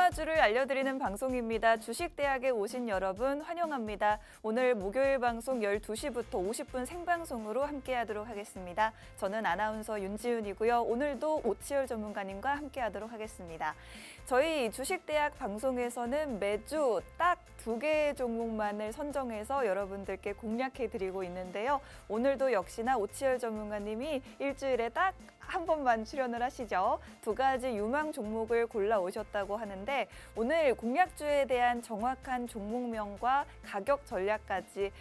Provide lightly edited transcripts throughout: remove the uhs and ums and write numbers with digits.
테마주를 알려드리는 방송입니다. 주식대학에 오신 여러분 환영합니다. 오늘 목요일 방송 12시부터 50분 생방송으로 함께하도록 하겠습니다. 저는 아나운서 윤지윤이고요. 오늘도 오치열 전문가님과 함께하도록 하겠습니다. 저희 주식대학 방송에서는 매주 딱 2개의 종목만을 선정해서 여러분들께 공략해드리고 있는데요. 오늘도 역시나 오치열 전문가님이 일주일에 딱 한 번만 출연을 하시죠. 2가지 유망 종목을 골라오셨다고 하는데 오늘 공략주에 대한 정확한 종목명과 가격 전략까지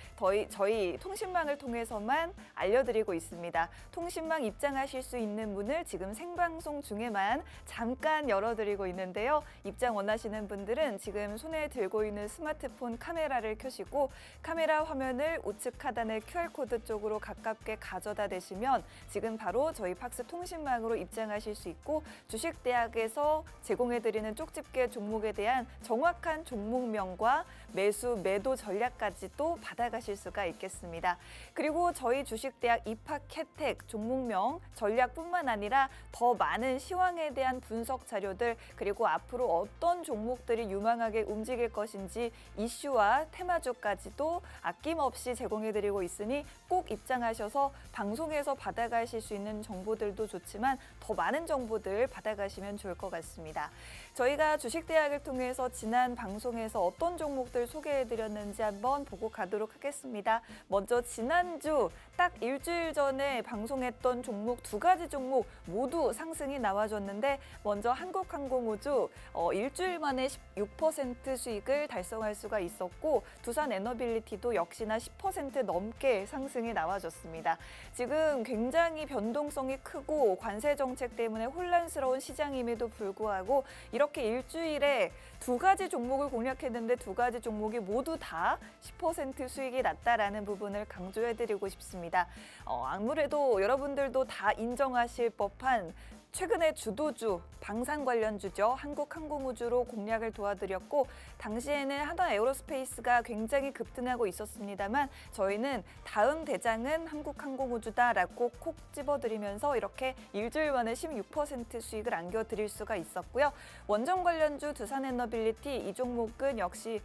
저희 통신망을 통해서만 알려드리고 있습니다. 통신망 입장하실 수 있는 문을 지금 생방송 중에만 잠깐 열어드리고 있는데요. 입장 원하시는 분들은 지금 손에 들고 있는 스마트폰 카메라를 켜시고 카메라 화면을 우측 하단의 QR코드 쪽으로 가깝게 가져다 대시면 지금 바로 저희 팍스 통신망으로 입장하실 수 있고 주식대학에서 제공해드리는 쪽집게 종목에 대한 정확한 종목명과 매수, 매도 전략까지도 받아가실 수가 있겠습니다. 그리고 저희 주식대학 입학 혜택, 종목명, 전략뿐만 아니라 더 많은 시황에 대한 분석 자료들 그리고 앞으로 어떤 종목들이 유망하게 움직일 것인지 이슈와 테마주까지도 아낌없이 제공해드리고 있으니 꼭 입장하셔서 방송에서 받아가실 수 있는 정보들도 좋지만 더 많은 정보들 받아가시면 좋을 것 같습니다. 저희가 주식대학을 통해서 지난 방송에서 어떤 종목들 소개해드렸는지 한번 보고 가도록 하겠습니다. 먼저 지난주 딱 일주일 전에 방송했던 종목 2가지 종목 모두 상승이 나와줬는데 먼저 한국항공우주 일주일 만에 16% 수익을 달성할 수가 있었고 두산에너빌리티도 역시나 10% 넘게 상승이 나와줬습니다. 지금 굉장히 변동성이 크고 관세 정책 때문에 혼란스러운 시장임에도 불구하고 이렇게 일주일에 2가지 종목을 공략했는데 2가지 종목이 모두 다 10% 수익이 났다라는 부분을 강조해드리고 싶습니다. 아무래도 여러분들도 다 인정하실 법한 최근에 주도주, 방산 관련주죠. 한국항공우주로 공략을 도와드렸고 당시에는 하나에어로스페이스가 굉장히 급등하고 있었습니다만 저희는 다음 대장은 한국항공우주다라고 콕 집어드리면서 이렇게 일주일 만에 16% 수익을 안겨드릴 수가 있었고요. 원전 관련주 두산에너빌리티 이 종목은 역시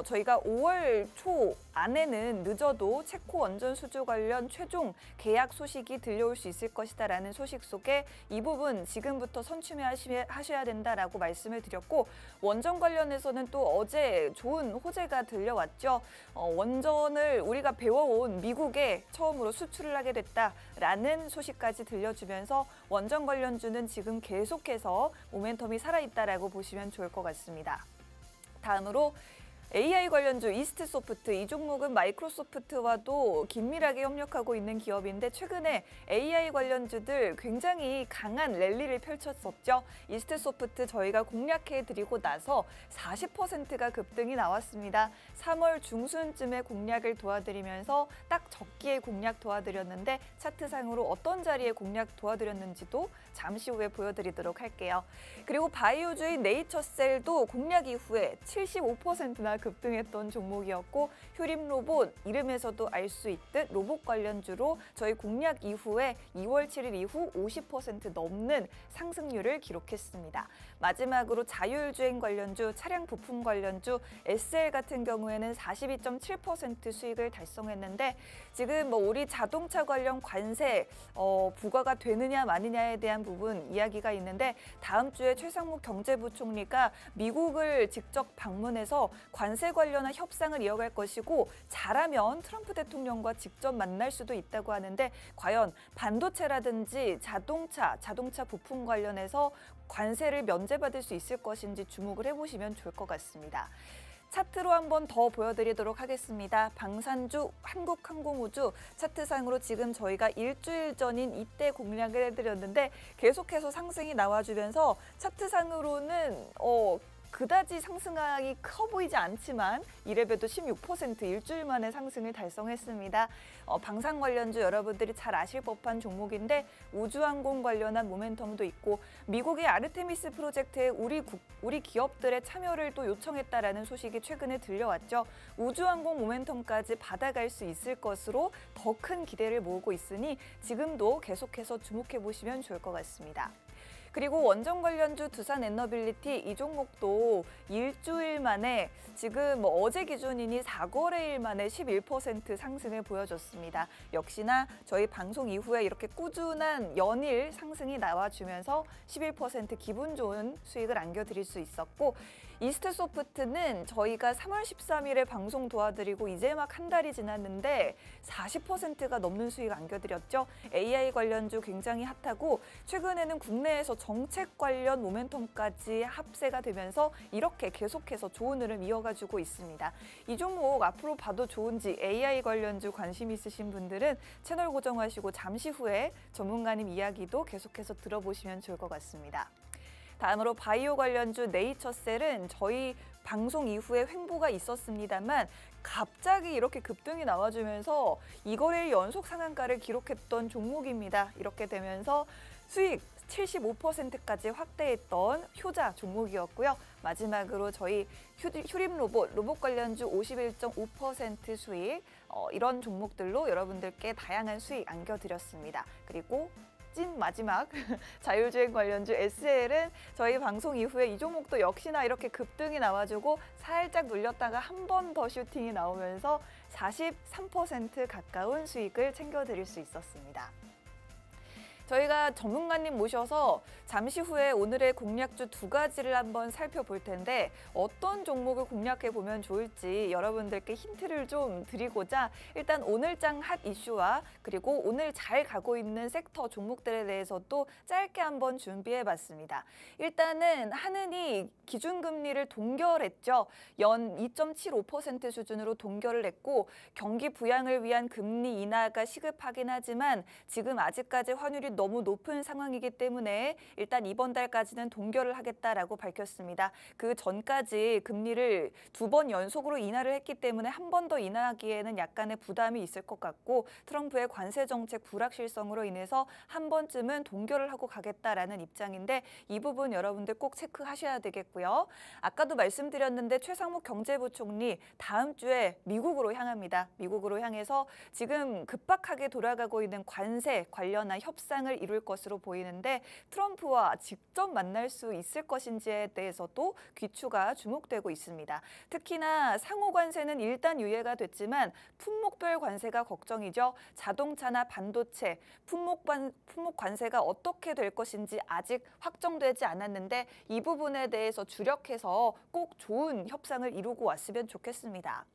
저희가 5월 초 안에는 늦어도 체코 원전 수주 관련 최종 계약 소식이 들려올 수 있을 것이다라는 소식 속에 이 부분 지금부터 선취하셔야 된다라고 말씀을 드렸고 원전 관련해서는 또 어제 좋은 호재가 들려왔죠. 원전을 우리가 배워온 미국에 처음으로 수출을 하게 됐다라는 소식까지 들려주면서 원전 관련주는 지금 계속해서 모멘텀이 살아있다라고 보시면 좋을 것 같습니다. 다음으로 AI 관련주 이스트소프트 이 종목은 마이크로소프트와도 긴밀하게 협력하고 있는 기업인데 최근에 AI 관련주들 굉장히 강한 랠리를 펼쳤었죠. 이스트소프트 저희가 공략해드리고 나서 40%가 급등이 나왔습니다. 3월 중순쯤에 공략을 도와드리면서 딱 적기에 공략 도와드렸는데 차트상으로 어떤 자리에 공략 도와드렸는지도 잠시 후에 보여드리도록 할게요. 그리고 바이오주의 네이처셀도 공략 이후에 75%나 급등했던 종목이었고 휴림로봇 이름에서도 알 수 있듯 로봇 관련주로 저희 공략 이후에 2월 7일 이후 50% 넘는 상승률을 기록했습니다. 마지막으로 자율주행 관련주, 차량 부품 관련주 SL 같은 경우에는 42.7% 수익을 달성했는데 지금 우리 자동차 관련 관세 부과가 되느냐 마느냐에 대한 부분 이야기가 있는데 다음 주에 최상목 경제부총리가 미국을 직접 방문해서 관세 관련한 협상을 이어갈 것이고 잘하면 트럼프 대통령과 직접 만날 수도 있다고 하는데 과연 반도체라든지 자동차 부품 관련해서 관세를 면제받을 수 있을 것인지 주목을 해보시면 좋을 것 같습니다. 차트로 한번 더 보여드리도록 하겠습니다. 방산주, 한국항공우주 차트상으로 지금 저희가 일주일 전인 이때 공략을 해드렸는데 계속해서 상승이 나와주면서 차트상으로는 그다지 상승폭이 커 보이지 않지만 이래봬도 16% 일주일 만에 상승을 달성했습니다. 방산 관련주 여러분들이 잘 아실 법한 종목인데 우주항공 관련한 모멘텀도 있고 미국의 아르테미스 프로젝트에 우리 기업들의 참여를 또 요청했다라는 소식이 최근에 들려왔죠. 우주항공 모멘텀까지 받아갈 수 있을 것으로 더 큰 기대를 모으고 있으니 지금도 계속해서 주목해 보시면 좋을 것 같습니다. 그리고 원전 관련주 두산 에너빌리티 이 종목도 일주일 만에 지금 어제 기준이니 4거래일 만에 11% 상승을 보여줬습니다. 역시나 저희 방송 이후에 이렇게 꾸준한 연일 상승이 나와주면서 11% 기분 좋은 수익을 안겨드릴 수 있었고, 이스트소프트는 저희가 3월 13일에 방송 도와드리고 이제 막 한 달이 지났는데 40%가 넘는 수익 안겨드렸죠. AI 관련주 굉장히 핫하고 최근에는 국내에서 정책 관련 모멘텀까지 합세가 되면서 이렇게 계속해서 좋은 흐름 이어가지고 있습니다. 이 종목 앞으로 봐도 좋은지 AI 관련주 관심 있으신 분들은 채널 고정하시고 잠시 후에 전문가님 이야기도 계속해서 들어보시면 좋을 것 같습니다. 다음으로 바이오 관련주 네이처셀은 저희 방송 이후에 횡보가 있었습니다만 갑자기 이렇게 급등이 나와주면서 2거래일 연속 상한가를 기록했던 종목입니다. 이렇게 되면서 수익 75%까지 확대했던 효자 종목이었고요. 마지막으로 저희 휴림 로봇 관련주 51.5% 수익, 이런 종목들로 여러분들께 다양한 수익 안겨드렸습니다. 그리고 찐 마지막 자율주행 관련주 SL은 저희 방송 이후에 이 종목도 역시나 이렇게 급등이 나와주고 살짝 눌렸다가 한 번 더 슈팅이 나오면서 43% 가까운 수익을 챙겨드릴 수 있었습니다. 저희가 전문가님 모셔서 잠시 후에 오늘의 공략주 2가지를 한번 살펴볼 텐데 어떤 종목을 공략해 보면 좋을지 여러분들께 힌트를 좀 드리고자 일단 오늘장 핫 이슈와 그리고 오늘 잘 가고 있는 섹터 종목들에 대해서도 짧게 한번 준비해 봤습니다. 일단은 한은이 기준금리를 동결했죠. 연 2.75% 수준으로 동결을 했고 경기 부양을 위한 금리 인하가 시급하긴 하지만 지금 아직까지 환율이 너무 높은 상황이기 때문에 일단 이번 달까지는 동결을 하겠다라고 밝혔습니다. 그 전까지 금리를 2번 연속으로 인하를 했기 때문에 한 번 더 인하하기에는 약간의 부담이 있을 것 같고 트럼프의 관세 정책 불확실성으로 인해서 한 번쯤은 동결을 하고 가겠다라는 입장인데 이 부분 여러분들 꼭 체크하셔야 되겠고요. 아까도 말씀드렸는데 최상목 경제부총리 다음 주에 미국으로 향합니다. 미국으로 향해서 지금 급박하게 돌아가고 있는 관세 관련한 협상을 이룰 것으로 보이는데 트럼프와 직접 만날 수 있을 것인지에 대해서도 귀추가 주목되고 있습니다. 특히나 상호 관세는 일단 유예가 됐지만 품목별 관세가 걱정이죠. 자동차나 반도체, 품목 관세가 어떻게 될 것인지 아직 확정되지 않았는데 이 부분에 대해서 주력해서 꼭 좋은 협상을 이루고 왔으면 좋겠습니다.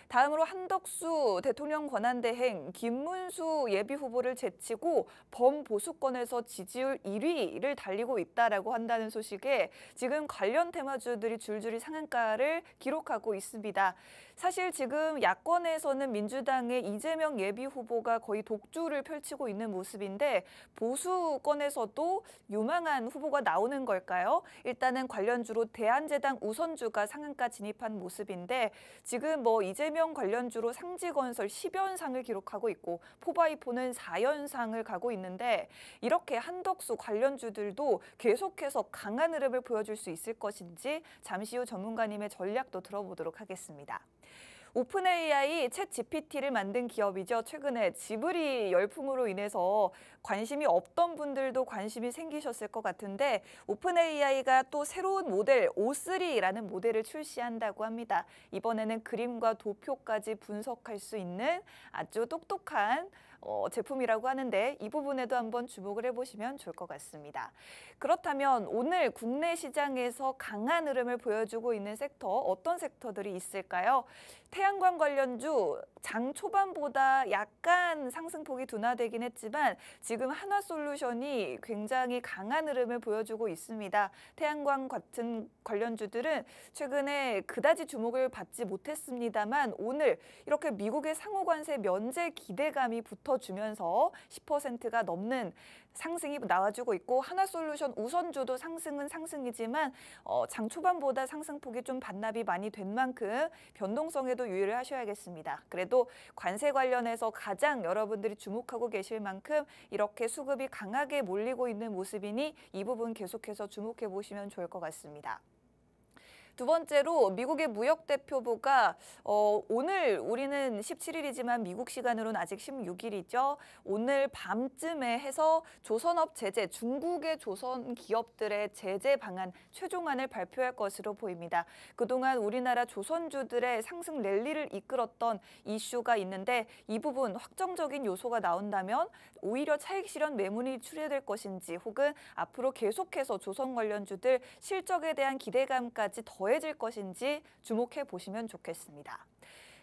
다음으로 한덕수 대통령 권한대행 김문수 예비후보를 제치고 범보수권에서 지지율 1위를 달리고 있다라고 한다는 소식에 지금 관련 테마주들이 줄줄이 상한가를 기록하고 있습니다. 사실 지금 야권에서는 민주당의 이재명 예비후보가 거의 독주를 펼치고 있는 모습인데 보수권에서도 유망한 후보가 나오는 걸까요? 일단은 관련주로 대한제당 우선주가 상한가 진입한 모습인데 지금 이재명 관련주로 상지건설 10연상을 기록하고 있고 포바이포는 4연상을 가고 있는데 이렇게 한덕수 관련주들도 계속해서 강한 흐름을 보여줄 수 있을 것인지 잠시 후 전문가님의 전략도 들어보도록 하겠습니다. 오픈 AI 챗 GPT를 만든 기업이죠. 최근에 지브리 열풍으로 인해서 관심이 없던 분들도 관심이 생기셨을 것 같은데 오픈 AI가 또 새로운 모델 O3라는 모델을 출시한다고 합니다. 이번에는 그림과 도표까지 분석할 수 있는 아주 똑똑한 제품이라고 하는데 이 부분에도 한번 주목을 해보시면 좋을 것 같습니다. 그렇다면 오늘 국내 시장에서 강한 흐름을 보여주고 있는 섹터 어떤 섹터들이 있을까요? 태양광 관련주 장 초반보다 약간 상승폭이 둔화되긴 했지만 지금 한화솔루션이 굉장히 강한 흐름을 보여주고 있습니다. 태양광 같은 관련주들은 최근에 그다지 주목을 받지 못했습니다만 오늘 이렇게 미국의 상호관세 면제 기대감이 붙어주면서 10%가 넘는 상승이 나와주고 있고 한화솔루션 우선주도 상승은 상승이지만 장 초반보다 상승폭이 좀 반납이 많이 된 만큼 변동성에도 유의를 하셔야겠습니다. 그래도 관세 관련해서 가장 여러분들이 주목하고 계실 만큼 이렇게 수급이 강하게 몰리고 있는 모습이니 이 부분 계속해서 주목해 보시면 좋을 것 같습니다. 두 번째로 미국의 무역대표부가 오늘 우리는 17일이지만 미국 시간으로는 아직 16일이죠. 오늘 밤쯤에 해서 조선업 제재, 중국의 조선 기업들의 제재 방안 최종안을 발표할 것으로 보입니다. 그동안 우리나라 조선주들의 상승 랠리를 이끌었던 이슈가 있는데 이 부분 확정적인 요소가 나온다면 오히려 차익 실현 매물이 출현될 것인지 혹은 앞으로 계속해서 조선 관련주들 실적에 대한 기대감까지 더해질 것인지 주목해 보시면 좋겠습니다.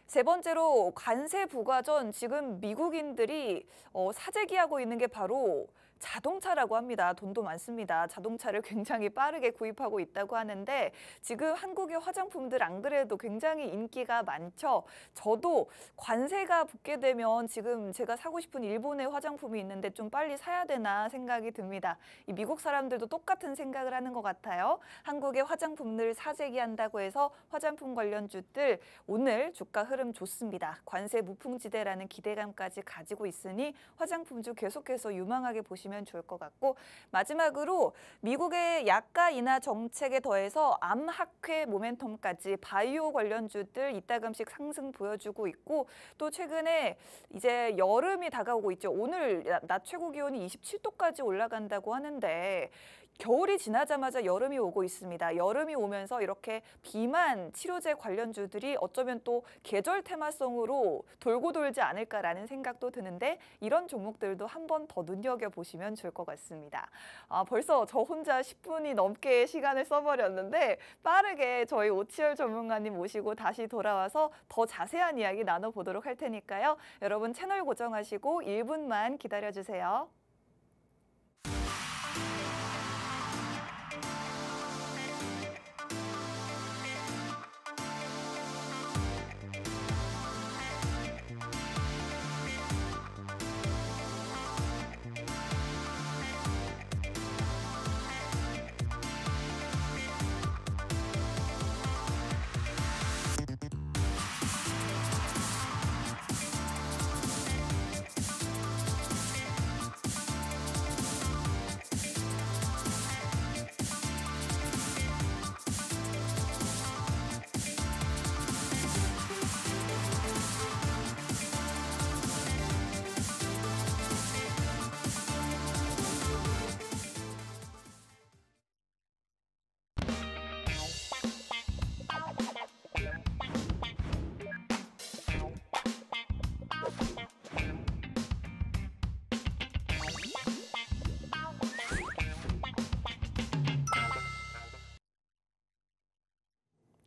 세 번째로 관세 부과 전 지금 미국인들이 사재기하고 있는 게 바로 자동차라고 합니다. 돈도 많습니다. 자동차를 굉장히 빠르게 구입하고 있다고 하는데 지금 한국의 화장품들 안 그래도 굉장히 인기가 많죠. 저도 관세가 붙게 되면 지금 제가 사고 싶은 일본의 화장품이 있는데 좀 빨리 사야 되나 생각이 듭니다. 이 미국 사람들도 똑같은 생각을 하는 것 같아요. 한국의 화장품들 사재기한다고 해서 화장품 관련주들 오늘 주가 흐름 좋습니다. 관세 무풍지대라는 기대감까지 가지고 있으니 화장품주 계속해서 유망하게 보시면 좋을 것 같고 마지막으로 미국의 약가 인하 정책에 더해서 암학회 모멘텀까지 바이오 관련주들 이따금씩 상승 보여주고 있고 또 최근에 이제 여름이 다가오고 있죠. 오늘 낮 최고 기온이 27도까지 올라간다고 하는데 겨울이 지나자마자 여름이 오고 있습니다. 여름이 오면서 이렇게 비만 치료제 관련주들이 어쩌면 또 계절 테마성으로 돌고 돌지 않을까라는 생각도 드는데 이런 종목들도 한 번 더 눈여겨보시면 좋을 것 같습니다. 벌써 저 혼자 10분이 넘게 시간을 써버렸는데 빠르게 저희 오치열 전문가님 모시고 다시 돌아와서 더 자세한 이야기 나눠보도록 할 테니까요. 여러분 채널 고정하시고 1분만 기다려주세요.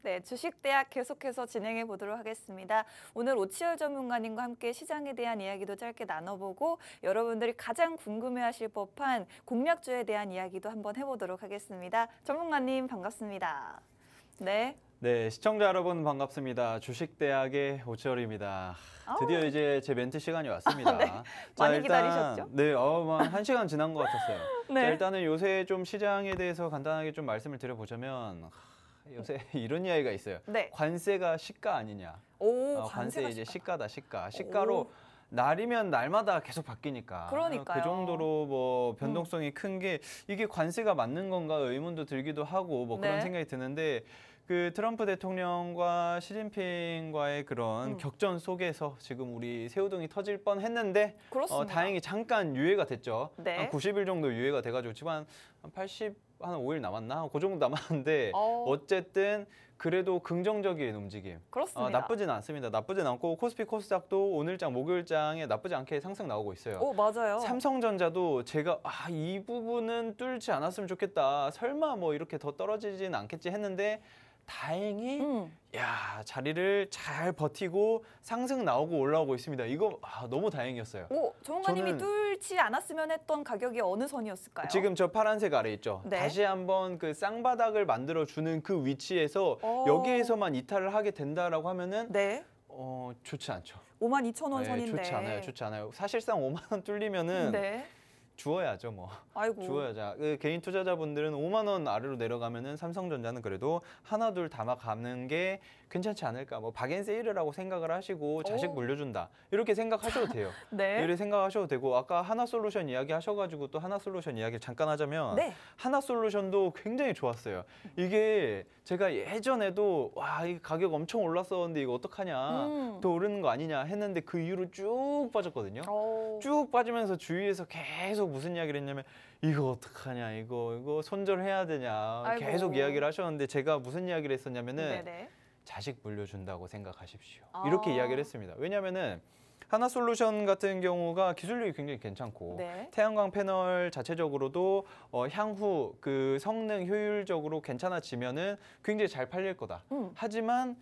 네, 주식대학 계속해서 진행해 보도록 하겠습니다. 오늘 오치열 전문가님과 함께 시장에 대한 이야기도 짧게 나눠보고 여러분들이 가장 궁금해하실 법한 공략주에 대한 이야기도 한번 해보도록 하겠습니다. 전문가님 반갑습니다. 네. 네, 시청자 여러분 반갑습니다. 주식대학의 오치열입니다. 드디어 이제 제 멘트 시간이 왔습니다. 네, 많이 기다리셨죠? 네, 한 1시간 지난 것 같았어요. 네. 자, 일단은 요새 좀 시장에 대해서 간단하게 좀 말씀을 드려보자면 요새 이런 이야기가 있어요. 네. 관세가 시가 아니냐. 오, 관세 이제 시가다. 시가다. 시가로 날이면 날마다 계속 바뀌니까. 그러니까요. 그 정도로 뭐 변동성이 큰 게 이게 관세가 맞는 건가 의문도 들기도 하고 뭐 그런 네. 생각이 드는데 그 트럼프 대통령과 시진핑과의 그런 격전 속에서 지금 우리 새우등이 터질 뻔했는데 그렇습니다. 다행히 잠깐 유예가 됐죠. 네. 한 90일 정도 유예가 돼가지고 지금 한 5일 남았나? 그 정도 남았는데 어쨌든 그래도 긍정적인 움직임. 그렇습니다. 나쁘진 않습니다. 나쁘진 않고 코스피 코스닥도 오늘장 목요일장에 나쁘지 않게 상승 나오고 있어요. 오, 맞아요. 삼성전자도 제가 이 부분은 뚫지 않았으면 좋겠다. 설마 뭐 이렇게 더 떨어지진 않겠지 했는데 다행히 자리를 잘 버티고 상승 나오고 올라오고 있습니다. 이거 너무 다행이었어요. 오, 전문가님이 뚫지 않았으면 했던 가격이 어느 선이었을까요? 지금 저 파란색 아래 있죠. 네. 다시 한번 그 쌍바닥을 만들어주는 그 위치에서 여기에서만 이탈을 하게 된다라고 하면은 네. 좋지 않죠. 52,000원 선인데. 좋지 않아요. 사실상 5만 원 뚫리면은 네. 주어야죠, 뭐. 아이고. 주어야죠. 그 개인 투자자분들은 5만 원 아래로 내려가면은 삼성전자는 그래도 하나 둘 담아가는 게 괜찮지 않을까. 뭐 박앤세일이라고 생각을 하시고 자식 오. 물려준다 이렇게 생각하셔도 돼요. 네. 이렇게 생각하셔도 되고 아까 하나솔루션 이야기 하셔가지고 또 하나솔루션 이야기를 잠깐 하자면 네. 하나솔루션도 굉장히 좋았어요. 이게 제가 예전에도 와, 이 가격 엄청 올랐었는데 이거 어떡하냐, 더 오르는 거 아니냐 했는데 그 이후로 쭉 빠졌거든요. 쭉 빠지면서 주위에서 계속 무슨 이야기를 했냐면 이거 어떡하냐, 이거 손절해야 되냐 아이고. 계속 이야기를 하셨는데 제가 무슨 이야기를 했었냐면은 네네. 자식 물려준다고 생각하십시오. 아. 이렇게 이야기를 했습니다. 왜냐면은 하나솔루션 같은 경우가 기술력이 굉장히 괜찮고 네. 태양광 패널 자체적으로도 향후 그 성능 효율적으로 괜찮아지면은 굉장히 잘 팔릴 거다. 하지만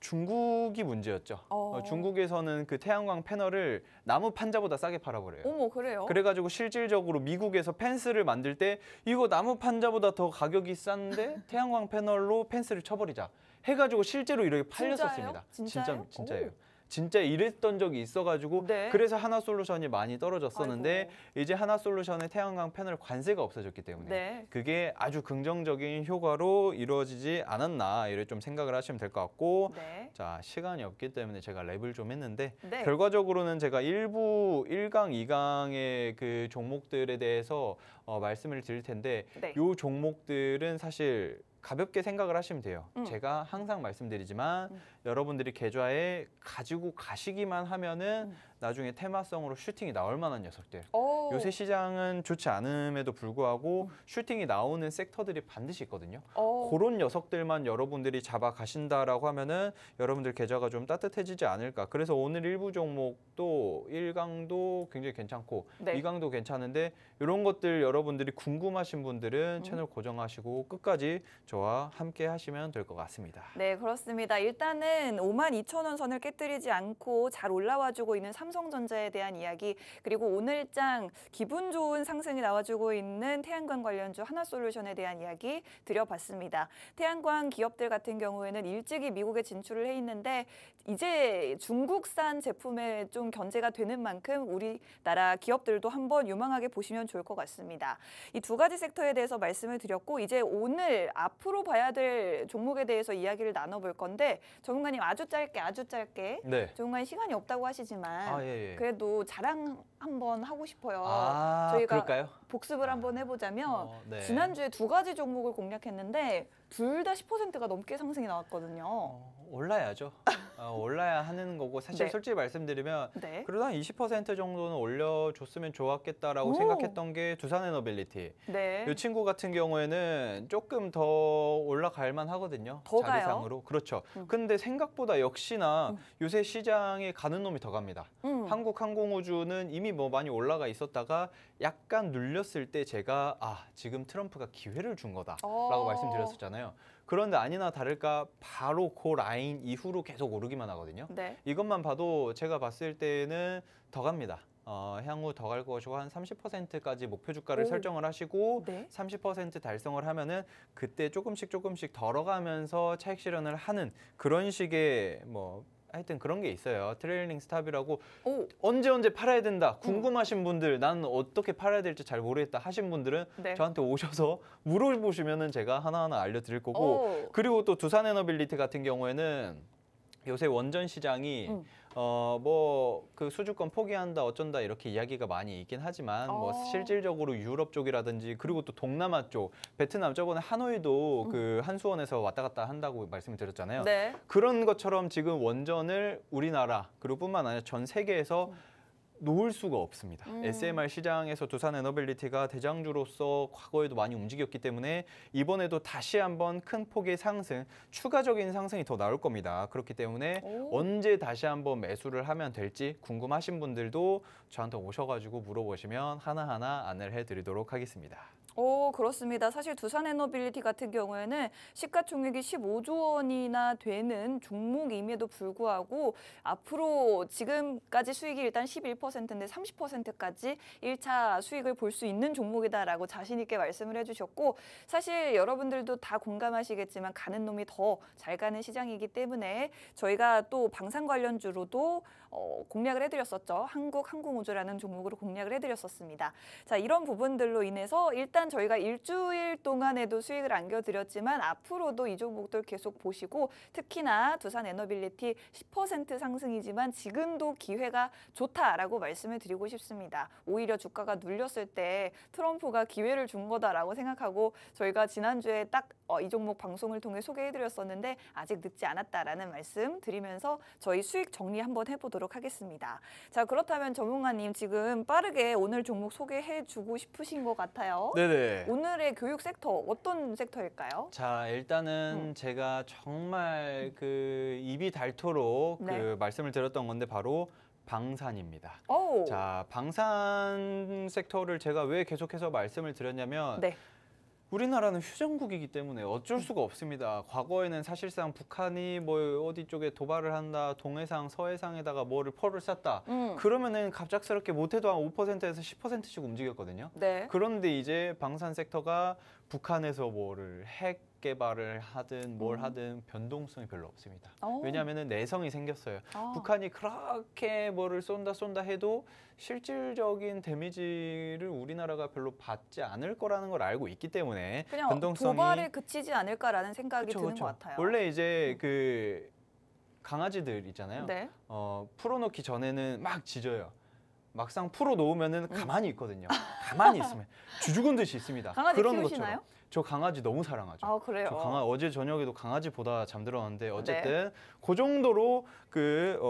중국이 문제였죠. 중국에서는 그 태양광 패널을 나무 판자보다 싸게 팔아버려요. 어머, 그래요? 그래가지고 실질적으로 미국에서 펜스를 만들 때 이거 나무 판자보다 더 가격이 싼데 태양광 패널로 펜스를 쳐버리자 해가지고 실제로 이렇게 팔렸었습니다. 진짜요? 진짜예요. 오. 진짜 이랬던 적이 있어가지고 네. 그래서 하나솔루션이 많이 떨어졌었는데 아이고. 이제 하나솔루션의 태양광 패널 관세가 없어졌기 때문에 네. 그게 아주 긍정적인 효과로 이루어지지 않았나 이렇게 좀 생각을 하시면 될 것 같고 네. 자, 시간이 없기 때문에 제가 랩을 좀 했는데 네. 결과적으로는 제가 일부 1강, 2강의 그 종목들에 대해서 말씀을 드릴 텐데 네. 요 종목들은 사실 가볍게 생각을 하시면 돼요. 제가 항상 말씀드리지만 여러분들이 계좌에 가지고 가시기만 하면은 나중에 테마성으로 슈팅이 나올 만한 녀석들. 요새 시장은 좋지 않음에도 불구하고 슈팅이 나오는 섹터들이 반드시 있거든요. 그런 녀석들만 여러분들이 잡아 가신다라고 하면은 여러분들 계좌가 좀 따뜻해지지 않을까. 그래서 오늘 일부 종목도 1강도 굉장히 괜찮고 네. 2강도 괜찮은데 이런 것들 여러분들이 궁금하신 분들은 채널 고정하시고 끝까지 저와 함께 하시면 될 것 같습니다. 네, 그렇습니다. 일단은 52,000원 선을 깨뜨리지 않고 잘 올라와주고 있는 삼성전자에 대한 이야기, 그리고 오늘장 기분 좋은 상승이 나와주고 있는 태양광 관련주 하나솔루션에 대한 이야기 드려봤습니다. 태양광 기업들 같은 경우에는 일찍이 미국에 진출을 해 있는데 이제 중국산 제품에 좀 견제가 되는 만큼 우리나라 기업들도 한번 유망하게 보시면 좋을 것 같습니다. 이 두 가지 섹터에 대해서 말씀을 드렸고 이제 오늘 앞으로 봐야 될 종목에 대해서 이야기를 나눠볼 건데 전문가님 아주 짧게 네. 전문가님 시간이 없다고 하시지만 예. 그래도 자랑 한번 하고 싶어요. 저희가 그럴까요? 복습을 한번 해보자면 네. 지난주에 두 가지 종목을 공략했는데 둘 다 10%가 넘게 상승이 나왔거든요. 올라야죠. 올라야 하는 거고 사실 네. 솔직히 말씀드리면 네. 그래도 한 20% 정도는 올려줬으면 좋았겠다라고 오. 생각했던 게 두산에너빌리티. 네. 이 친구 같은 경우에는 조금 더 올라갈 만하거든요. 더 가요? 자리상으로. 그렇죠. 근데 생각보다 역시나 요새 시장에 가는 놈이 더 갑니다. 한국항공우주는 이미 뭐 많이 올라가 있었다가 약간 눌렸을 때 제가 지금 트럼프가 기회를 준 거다라고 말씀드렸었잖아요. 그런데 아니나 다를까 바로 그 라인 이후로 계속 오르기만 하거든요. 네. 이것만 봐도 제가 봤을 때는 더 갑니다. 향후 더 갈 것이고 한 30%까지 목표 주가를 오. 설정을 하시고 네. 30% 달성을 하면은 그때 조금씩 덜어가면서 차익 실현을 하는 그런 식의 뭐 하여튼 그런 게 있어요. 트레일링 스탑이라고 오. 언제 팔아야 된다 궁금하신 분들, 나는 어떻게 팔아야 될지 잘 모르겠다 하신 분들은 네. 저한테 오셔서 물어보시면은 제가 하나하나 알려드릴 거고 오. 그리고 또 두산에너빌리티 같은 경우에는 요새 원전 시장이 뭐 그 수주권 포기한다 어쩐다 이렇게 이야기가 많이 있긴 하지만 뭐 실질적으로 유럽 쪽이라든지 그리고 또 동남아 쪽 베트남 저번에 하노이도 그 한수원에서 왔다 갔다 한다고 말씀을 드렸잖아요. 네. 그런 것처럼 지금 원전을 우리나라 그리고 뿐만 아니라 전 세계에서 놓을 수가 없습니다. SMR 시장에서 두산에너빌리티가 대장주로서 과거에도 많이 움직였기 때문에 이번에도 다시 한번 큰 폭의 상승, 추가적인 상승이 더 나올 겁니다. 그렇기 때문에 언제 다시 한번 매수를 하면 될지 궁금하신 분들도 저한테 오셔가지고 물어보시면 하나하나 안내를 해드리도록 하겠습니다. 그렇습니다. 사실 두산에너빌리티 같은 경우에는 시가총액이 15조 원이나 되는 종목임에도 불구하고 앞으로 지금까지 수익이 일단 11%인데 30%까지 1차 수익을 볼 수 있는 종목이다라고 자신 있게 말씀을 해주셨고 사실 여러분들도 다 공감하시겠지만 가는 놈이 더 잘 가는 시장이기 때문에 저희가 또 방산 관련주로도 공략을 해드렸었죠. 한국항공우주라는 종목으로 공략을 해드렸었습니다. 자, 이런 부분들로 인해서 일단 저희가 일주일 동안에도 수익을 안겨드렸지만 앞으로도 이 종목들 계속 보시고 특히나 두산에너빌리티 10% 상승이지만 지금도 기회가 좋다라고 말씀을 드리고 싶습니다. 오히려 주가가 눌렸을 때 트럼프가 기회를 준 거다라고 생각하고 저희가 지난주에 딱 이 종목 방송을 통해 소개해드렸었는데 아직 늦지 않았다라는 말씀 드리면서 저희 수익 정리 한번 해보도록 하겠습니다. 자, 그렇다면 전문가님 지금 빠르게 오늘 종목 소개해주고 싶으신 것 같아요. 네네. 오늘의 교육 섹터 어떤 섹터일까요? 자, 일단은 제가 정말 그 입이 닳도록 네. 그 말씀을 드렸던 건데 바로 방산입니다. 오. 자, 방산 섹터를 제가 왜 계속해서 말씀을 드렸냐면 네. 우리나라는 휴전국이기 때문에 어쩔 수가 없습니다. 과거에는 사실상 북한이 뭐 어디 쪽에 도발을 한다, 동해상, 서해상에다가 뭐를 포를 쐈다. 그러면은 갑작스럽게 못해도 한 5%에서 10%씩 움직였거든요. 네. 그런데 이제 방산 섹터가 북한에서 뭐를 핵 개발을 하든 뭘 하든 변동성이 별로 없습니다. 왜냐하면 내성이 생겼어요. 북한이 그렇게 뭐를 쏜다 해도 실질적인 데미지를 우리나라가 별로 받지 않을 거라는 걸 알고 있기 때문에 그냥 변동성이 도발에 그치지 않을까라는 생각이 그쵸, 드는 그쵸. 것 같아요. 원래 이제 그 강아지들 있잖아요. 네. 풀어놓기 전에는 막 짖어요. 막상 풀어놓으면은 가만히 있거든요. 가만히 있으면 주죽은 듯이 있습니다. 강아지 그런 키우시나요? 것처럼. 저 강아지 너무 사랑하죠. 아, 그래요? 저 어제 저녁에도 강아지 보다 잠들었는데 어쨌든 그 정도로 그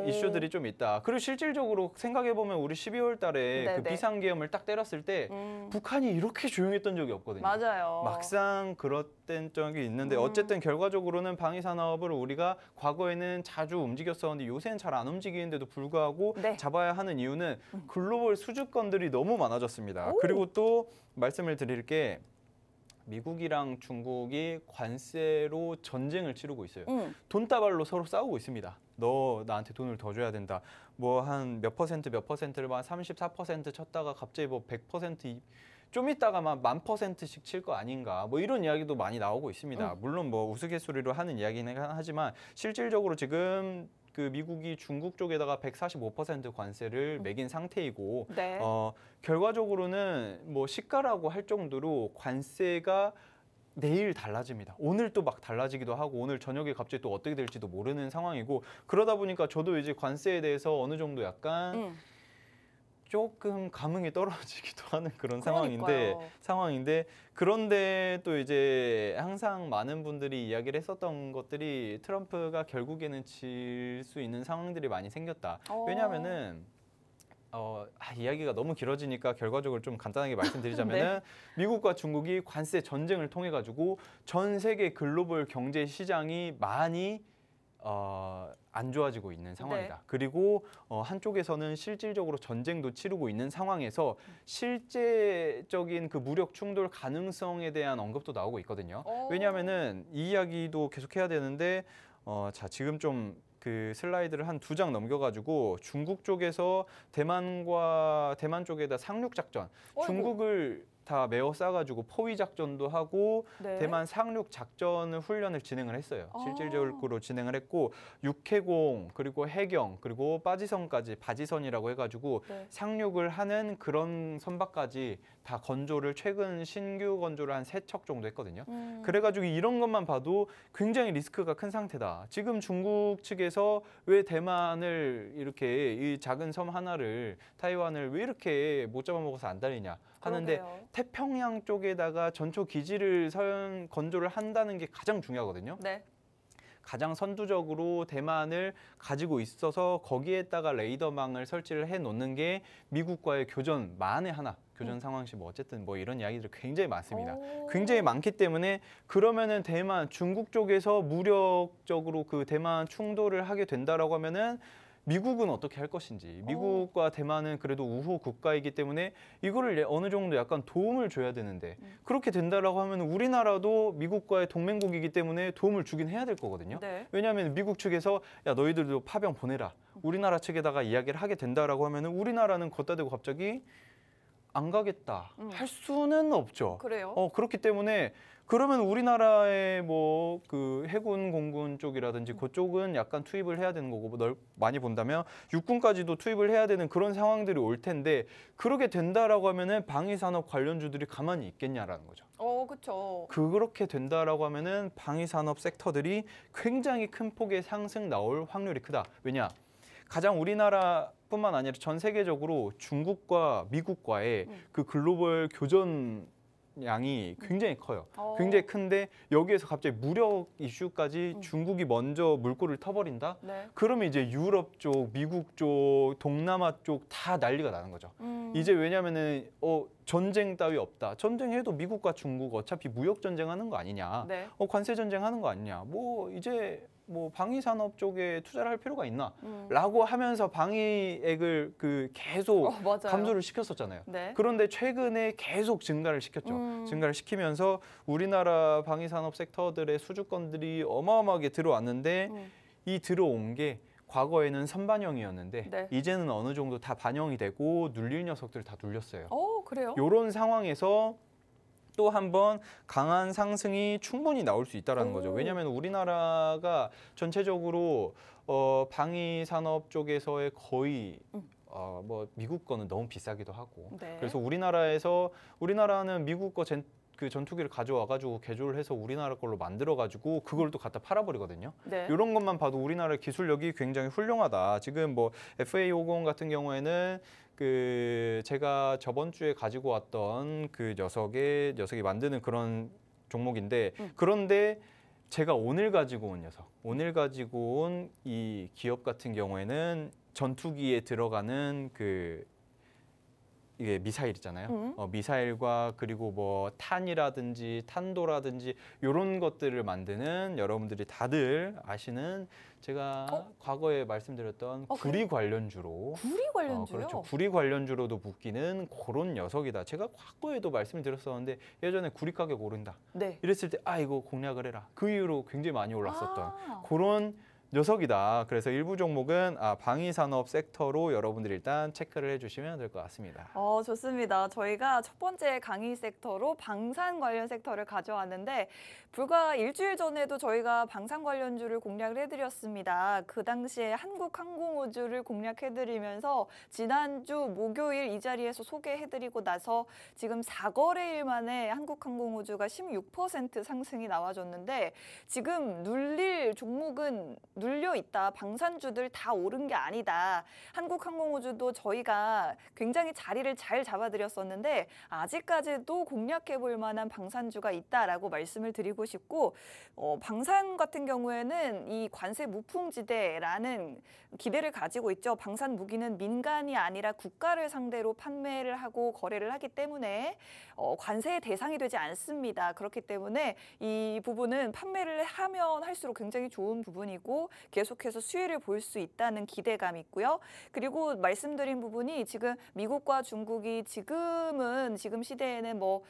이슈들이 좀 있다. 그리고 실질적으로 생각해 보면 우리 12월 달에 네네. 그 비상계엄을 딱 때렸을 때 북한이 이렇게 조용했던 적이 없거든요. 맞아요. 막상 그랬던 적이 있는데 어쨌든 결과적으로는 방위 산업을 우리가 과거에는 자주 움직였었는데 요새는 잘 안 움직이는데도 불구하고 네. 잡아야 하는 이유는 글로벌 수주권들이 너무 많아졌습니다. 그리고 또 말씀을 드릴 게 미국이랑 중국이 관세로 전쟁을 치르고 있어요. 돈다발로 서로 싸우고 있습니다. 너 나한테 돈을 더 줘야 된다. 뭐 한 몇 퍼센트를 막 34% 쳤다가 갑자기 뭐 100% 좀 있다가만 1000%씩 칠 거 아닌가. 뭐 이런 이야기도 많이 나오고 있습니다. 물론 뭐 우스갯소리로 하는 이야기는 하지만 실질적으로 지금 그 미국이 중국 쪽에다가 145% 관세를 매긴 상태이고 네. 결과적으로는 뭐 시가라고 할 정도로 관세가 내일 달라집니다. 오늘 또 막 달라지기도 하고 오늘 저녁에 갑자기 또 어떻게 될지도 모르는 상황이고 그러다 보니까 저도 이제 관세에 대해서 어느 정도 약간 조금 감흥이 떨어지기도 하는 그런 상황인데 그런데 또 이제 항상 많은 분들이 이야기를 했었던 것들이 트럼프가 결국에는 질 수 있는 상황들이 많이 생겼다. 왜냐하면은 이야기가 너무 길어지니까 결과적으로 좀 간단하게 말씀드리자면은 미국과 중국이 관세 전쟁을 통해 가지고 전 세계 글로벌 경제 시장이 많이 안 좋아지고 있는 상황이다. 그리고 한쪽에서는 실질적으로 전쟁도 치르고 있는 상황에서 실제적인 그 무력 충돌 가능성에 대한 언급도 나오고 있거든요. 왜냐하면은 이 이야기도 계속 해야 되는데 자, 지금 좀 그 슬라이드를 한 2장 넘겨가지고 중국 쪽에서 대만 쪽에다 상륙 작전, 중국을 다 메워싸가지고 포위 작전도 하고 대만 상륙 작전을 훈련을 진행을 했어요. 실질적으로 진행을 했고 육해공 그리고 해경 그리고 바지선이라고 해가지고 상륙을 하는 그런 선박까지 다 최근 신규 건조를 한 3척 정도 했거든요. 그래가지고 이런 것만 봐도 굉장히 리스크가 큰 상태다. 지금 중국 측에서 왜 대만을 이렇게 이 작은 섬 하나를 타이완을 왜 이렇게 못 잡아먹어서 안 달리냐 하는데 그러게요. 태평양 쪽에다가 전초 기지를 건조를 한다는 게 가장 중요하거든요. 가장 선두적으로 대만을 가지고 있어서 거기에다가 레이더망을 설치를 해놓는 게 미국과의 교전 만에 하나. 교전 상황시 뭐 어쨌든 뭐 이런 이야기들이 굉장히 많습니다. 굉장히 많기 때문에 그러면은 중국 쪽에서 무력적으로 그 대만 충돌을 하게 된다라고 하면은 미국은 어떻게 할 것인지. 미국과 대만은 그래도 우호 국가이기 때문에 이거를 어느 정도 약간 도움을 줘야 되는데 그렇게 된다라고 하면 우리나라도 미국과의 동맹국이기 때문에 도움을 주긴 해야 될 거거든요. 네. 왜냐하면 미국 측에서 야 너희들도 파병 보내라. 우리나라 측에다가 이야기를 하게 된다라고 하면 우리나라는 걷다 대고 갑자기 안 가겠다 할 수는 없죠. 그래요? 그렇기 때문에 그러면 우리나라의 뭐 그 해군 공군 쪽이라든지 그쪽은 약간 투입을 해야 되는 거고 많이 본다면 육군까지도 투입을 해야 되는 그런 상황들이 올 텐데 그렇게 된다라고 하면은 방위산업 관련주들이 가만히 있겠냐라는 거죠. 그렇죠. 그렇게 된다라고 하면은 방위산업 섹터들이 굉장히 큰 폭의 상승 나올 확률이 크다. 왜냐? 가장 우리나라뿐만 아니라 전 세계적으로 중국과 미국과의 그 글로벌 교전 양이 굉장히 커요. 굉장히 큰데 여기에서 갑자기 무력 이슈까지 중국이 먼저 물꼬를 터버린다? 네. 그러면 이제 유럽 쪽, 미국 쪽, 동남아 쪽 다 난리가 나는 거죠. 이제 왜냐면은 전쟁 따위 없다. 전쟁해도 미국과 중국 어차피 무역 전쟁하는 거 아니냐. 네. 관세 전쟁하는 거 아니냐. 뭐 이제 뭐 방위산업 쪽에 투자를 할 필요가 있나? 라고 하면서 방위액을 계속 맞아요. 감소를 시켰었잖아요. 네. 그런데 최근에 계속 증가를 시켰죠. 증가를 시키면서 우리나라 방위산업 섹터들의 수주권들이 어마어마하게 들어왔는데 이 들어온 게 과거에는 선반영이었는데 네. 이제는 어느 정도 다 반영이 되고 눌릴 녀석들 다 눌렸어요. 그래요? 이런 상황에서 또 한 번 강한 상승이 충분히 나올 수 있다는 거죠. 왜냐하면 우리나라가 전체적으로 방위 산업 쪽에서의 거의 뭐 미국 거는 너무 비싸기도 하고 네. 그래서 우리나라는 미국 거 그 전투기를 가져와가지고 개조를 해서 우리나라 걸로 만들어가지고 그걸 또 갖다 팔아버리거든요. 네. 이런 것만 봐도 우리나라의 기술력이 굉장히 훌륭하다. 지금 뭐 FA50 같은 경우에는 제가 저번 주에 가지고 왔던 그 녀석이 만드는 그런 종목인데 그런데 제가 오늘 가지고 온 이 기업 같은 경우에는 전투기에 들어가는 이게 미사일이잖아요. 미사일과 그리고 뭐 탄이라든지 탄도라든지 이런 것들을 만드는 여러분들이 다들 아시는 제가 과거에 말씀드렸던 구리 관련주로 구리 관련주요? 그렇죠. 구리 관련주로도 묶이는 그런 녀석이다. 제가 과거에도 말씀드렸었는데 예전에 구리 가격 오른다. 네. 이랬을 때 이거 공략을 해라. 그 이후로 굉장히 많이 올랐었던 그런 녀석이다. 그래서 일부 종목은 방위산업 섹터로 여러분들이 일단 체크를 해주시면 될 것 같습니다. 좋습니다. 저희가 첫 번째 강의 섹터로 방산 관련 섹터를 가져왔는데 불과 일주일 전에도 저희가 방산 관련주를 공략을 해드렸습니다. 그 당시에 한국항공우주를 공략해드리면서 지난주 목요일 이 자리에서 소개해드리고 나서 지금 4거래일 만에 한국항공우주가 16% 상승이 나와줬는데 지금 눌릴 종목은 눌려 있다. 방산주들 다 오른 게 아니다. 한국항공우주도 저희가 굉장히 자리를 잘 잡아드렸었는데 아직까지도 공략해볼 만한 방산주가 있다라고 말씀을 드리고 싶고 방산 같은 경우에는 이 관세 무풍지대라는 기대를 가지고 있죠. 방산 무기는 민간이 아니라 국가를 상대로 판매를 하고 거래를 하기 때문에 관세의 대상이 되지 않습니다. 그렇기 때문에 이 부분은 판매를 하면 할수록 굉장히 좋은 부분이고 계속해서 수혜를 볼 수 있다는 기대감이 있고요. 그리고 말씀드린 부분이 지금 미국과 중국이 지금 시대에는 뭐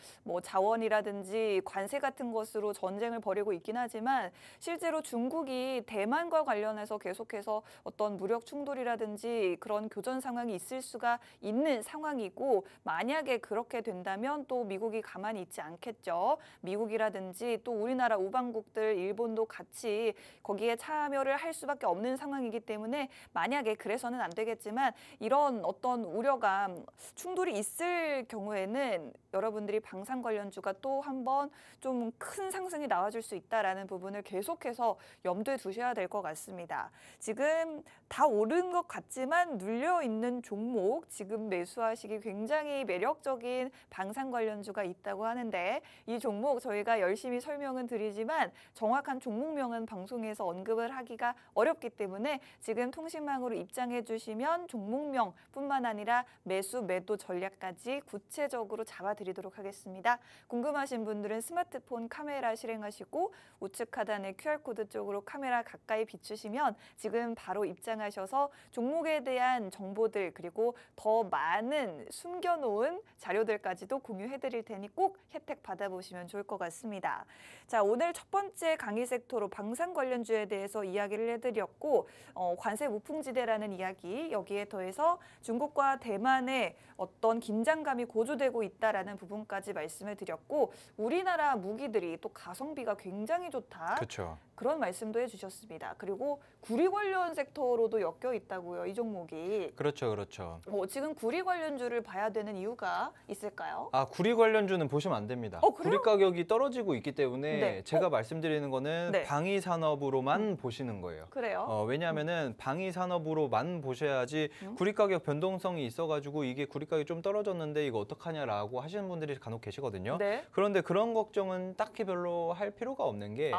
자원이라든지 관세 같은 것으로 전쟁을 벌이고 있긴 하지만 실제로 중국이 대만과 관련해서 계속해서 어떤 무력 충돌이라든지 그런 교전 상황이 있을 수가 있는 상황이고 만약에 그렇게 된다면 또 미국이 가만히 있지 않겠죠. 미국이라든지 또 우리나라 우방국들 일본도 같이 거기에 참여를 할 수밖에 없는 상황이기 때문에 만약에 그래서는 안 되겠지만 이런 어떤 우려감, 충돌이 있을 경우에는 여러분들이 방산 관련주가 또 한번 좀 큰 상승이 나와줄 수 있다라는 부분을 계속해서 염두에 두셔야 될 것 같습니다. 지금 다 오른 것 같지만 눌려있는 종목, 지금 매수하시기 굉장히 매력적인 방산 관련주가 있다고 하는데 이 종목 저희가 열심히 설명은 드리지만 정확한 종목명은 방송에서 언급을 하기 하기가 어렵기 때문에 지금 통신망으로 입장해 주시면 종목명뿐만 아니라 매수, 매도 전략까지 구체적으로 잡아드리도록 하겠습니다. 궁금하신 분들은 스마트폰 카메라 실행하시고 우측 하단의 QR코드 쪽으로 카메라 가까이 비추시면 지금 바로 입장하셔서 종목에 대한 정보들 그리고 더 많은 숨겨놓은 자료들까지도 공유해드릴 테니 꼭 혜택 받아보시면 좋을 것 같습니다. 자, 오늘 첫 번째 강의 섹터로 방산 관련주에 대해서 이야기를 해드렸고 관세 무풍지대라는 이야기 여기에 더해서 중국과 대만의 어떤 긴장감이 고조되고 있다라는 부분까지 말씀을 드렸고 우리나라 무기들이 또 가성비가 굉장히 좋다. 그렇죠. 그런 말씀도 해주셨습니다. 그리고 구리 관련 섹터로도 엮여 있다고요, 이 종목이. 그렇죠, 그렇죠. 지금 구리 관련주를 봐야 되는 이유가 있을까요? 아, 구리 관련주는 보시면 안 됩니다. 구리 가격이 떨어지고 있기 때문에 네. 제가 말씀드리는 거는 네. 방위 산업으로만 보시는 거예요. 그래요? 왜냐하면은 방위 산업으로만 보셔야지 구리 가격 변동성이 있어가지고 이게 구리 가격이 좀 떨어졌는데 이거 어떡하냐라고 하시는 분들이 간혹 계시거든요. 네. 그런데 그런 걱정은 딱히 별로 할 필요가 없는 게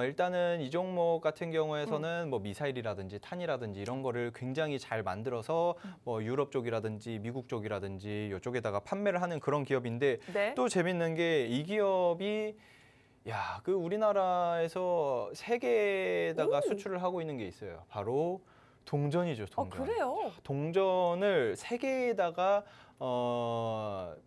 일단은 이 종목 같은 경우에서는 뭐 미사일이라든지 탄이라든지 이런 거를 굉장히 잘 만들어서 뭐 유럽 쪽이라든지 미국 쪽이라든지 이쪽에다가 판매를 하는 그런 기업인데 네. 또 재밌는 게 이 기업이 그 우리나라에서 세계에다가 수출을 하고 있는 게 있어요. 바로 동전이죠, 동전. 그래요? 동전을 세계에다가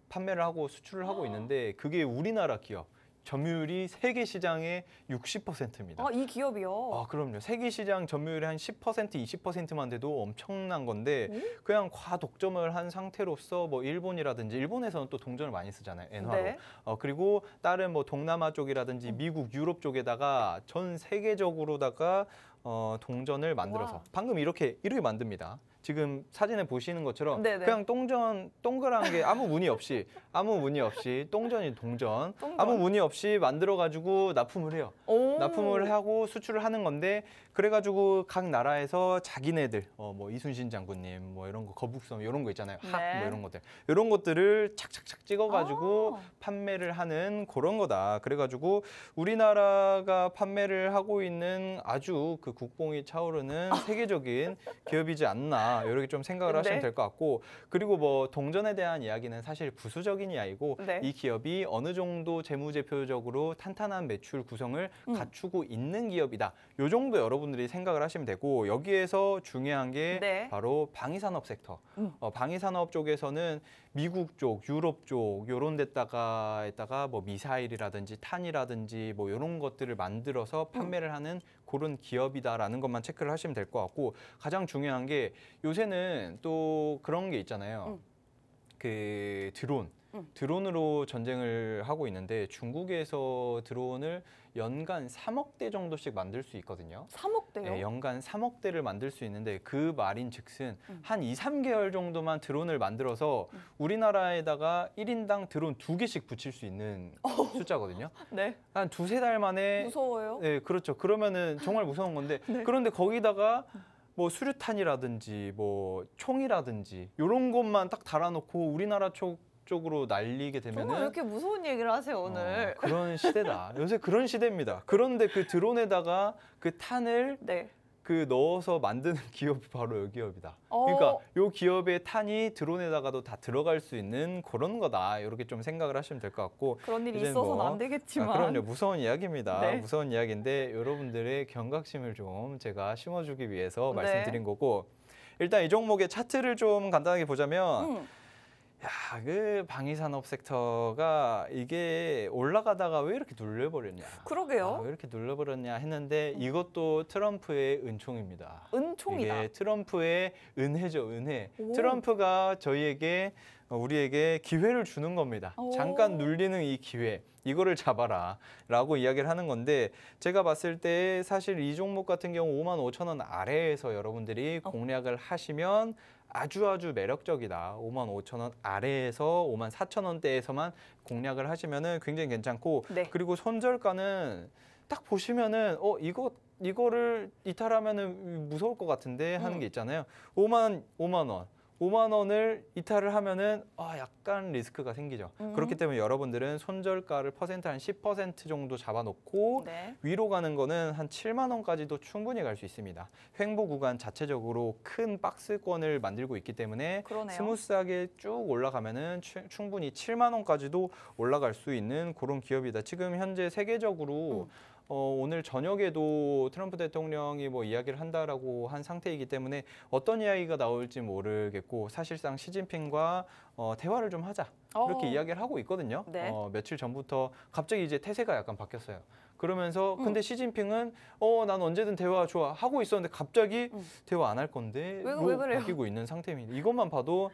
판매를 하고 수출을 하고 있는데 그게 우리나라 기업. 점유율이 세계 시장의 60%입니다. 이 기업이요? 그럼요. 세계 시장 점유율이 한 10%, 20%만 돼도 엄청난 건데 그냥 과독점을 한 상태로서 뭐 일본에서는 또 동전을 많이 쓰잖아요. 엔화로. 네. 그리고 다른 뭐 동남아 쪽이라든지 미국, 유럽 쪽에다가 전 세계적으로다가 동전을 만들어서 와. 방금 이렇게 만듭니다. 지금 사진에 보시는 것처럼 네네. 그냥 동전 동그란 게 아무 무늬 없이 동전이 동전 아무 무늬 없이 만들어 가지고 납품을 해요. 납품을 하고 수출을 하는 건데 그래가지고 각 나라에서 자기네들 뭐 이순신 장군님 뭐 이런 거 거북선 이런 거 있잖아요. 네. 뭐 이런 것들을 착착착 찍어가지고 판매를 하는 그런 거다. 그래가지고 우리나라가 판매를 하고 있는 아주 그 국뽕이 차오르는 세계적인 기업이지 않나 이렇게 좀 생각을 하시면 될 것 같고 그리고 뭐 동전에 대한 이야기는 사실 부수적인 이야기고 이 기업이 어느 정도 재무제표적으로 탄탄한 매출 구성을 갖추고 있는 기업이다. 요 정도 여러분들이 생각을 하시면 되고 여기에서 중요한 게 바로 방위산업 섹터. 방위산업 쪽에서는 미국 쪽, 유럽 쪽 요런 데다가 뭐 미사일이라든지 탄이라든지 뭐 이런 것들을 만들어서 판매를 하는 그런 기업이다라는 것만 체크를 하시면 될 것 같고 가장 중요한 게 요새는 또 그런 게 있잖아요. 그 드론으로 전쟁을 하고 있는데 중국에서 드론을 연간 3억 대 정도씩 만들 수 있거든요. 3억 대요? 네, 연간 3억 대를 만들 수 있는데 그 말인즉슨 한 2, 3개월 정도만 드론을 만들어서 우리나라에다가 1인당 드론 2개씩 붙일 수 있는 숫자거든요. 네. 한 2, 3달 만에 무서워요? 네, 그렇죠. 그러면은 정말 무서운 건데 그런데 거기다가 뭐 수류탄이라든지 뭐 총이라든지 이런 것만 딱 달아놓고 우리나라 쪽으로 날리게 되면은 정말 이렇게 무서운 얘기를 하세요 오늘. 그런 시대다. 요새 그런 시대입니다. 그런데 그 드론에다가 그 탄을 그 넣어서 만드는 기업이 바로 이 기업이다. 그러니까 이 기업의 탄이 드론에다가도 다 들어갈 수 있는 그런 거다. 이렇게 좀 생각을 하시면 될 것 같고 그런 일이 있어서는 안 되겠지만. 그럼요. 무서운 이야기입니다. 무서운 이야기인데 여러분들의 경각심을 좀 제가 심어주기 위해서 말씀드린 거고 일단 이 종목의 차트를 좀 간단하게 보자면 그 방위산업 sektor가 이게 올라가다가 왜 이렇게 눌려버렸냐. 그러게요. 왜 이렇게 눌려버렸냐 했는데 이것도 트럼프의 은총입니다. 은총이다. 이게 트럼프의 은혜죠, 은혜. 트럼프가 우리에게 기회를 주는 겁니다. 잠깐 눌리는 이 기회. 이거를 잡아라 라고 이야기를 하는 건데 제가 봤을 때 사실 이 종목 같은 경우 55,000원 아래에서 여러분들이 공략을 하시면 아주 매력적이다. 55,000원 아래에서 54,000원대에서만 공략을 하시면은 굉장히 괜찮고 그리고 손절가는 딱 보시면은 이거를 이탈하면은 무서울 것 같은데 하는 게 있잖아요. 5만 원. 5만 원을 이탈을 하면은 약간 리스크가 생기죠. 음. 그렇기 때문에 여러분들은 손절가를 퍼센트 한 10% 정도 잡아놓고 네. 위로 가는 거는 한 7만 원까지도 충분히 갈 수 있습니다. 횡보 구간 자체적으로 큰 박스권을 만들고 있기 때문에 그러네요. 스무스하게 쭉 올라가면은 충분히 7만 원까지도 올라갈 수 있는 그런 기업이다. 지금 현재 세계적으로 오늘 저녁에도 트럼프 대통령이 뭐 이야기를 한다라고 한 상태이기 때문에 어떤 이야기가 나올지 모르겠고 사실상 시진핑과 대화를 좀 하자 이렇게 이야기를 하고 있거든요. 네. 며칠 전부터 갑자기 이제 태세가 약간 바뀌었어요. 그러면서 근데 시진핑은 난 언제든 대화 좋아 하고 있었는데 갑자기 대화 안 할 건데 왜 그래요? 바뀌고 있는 상태입니다. 이것만 봐도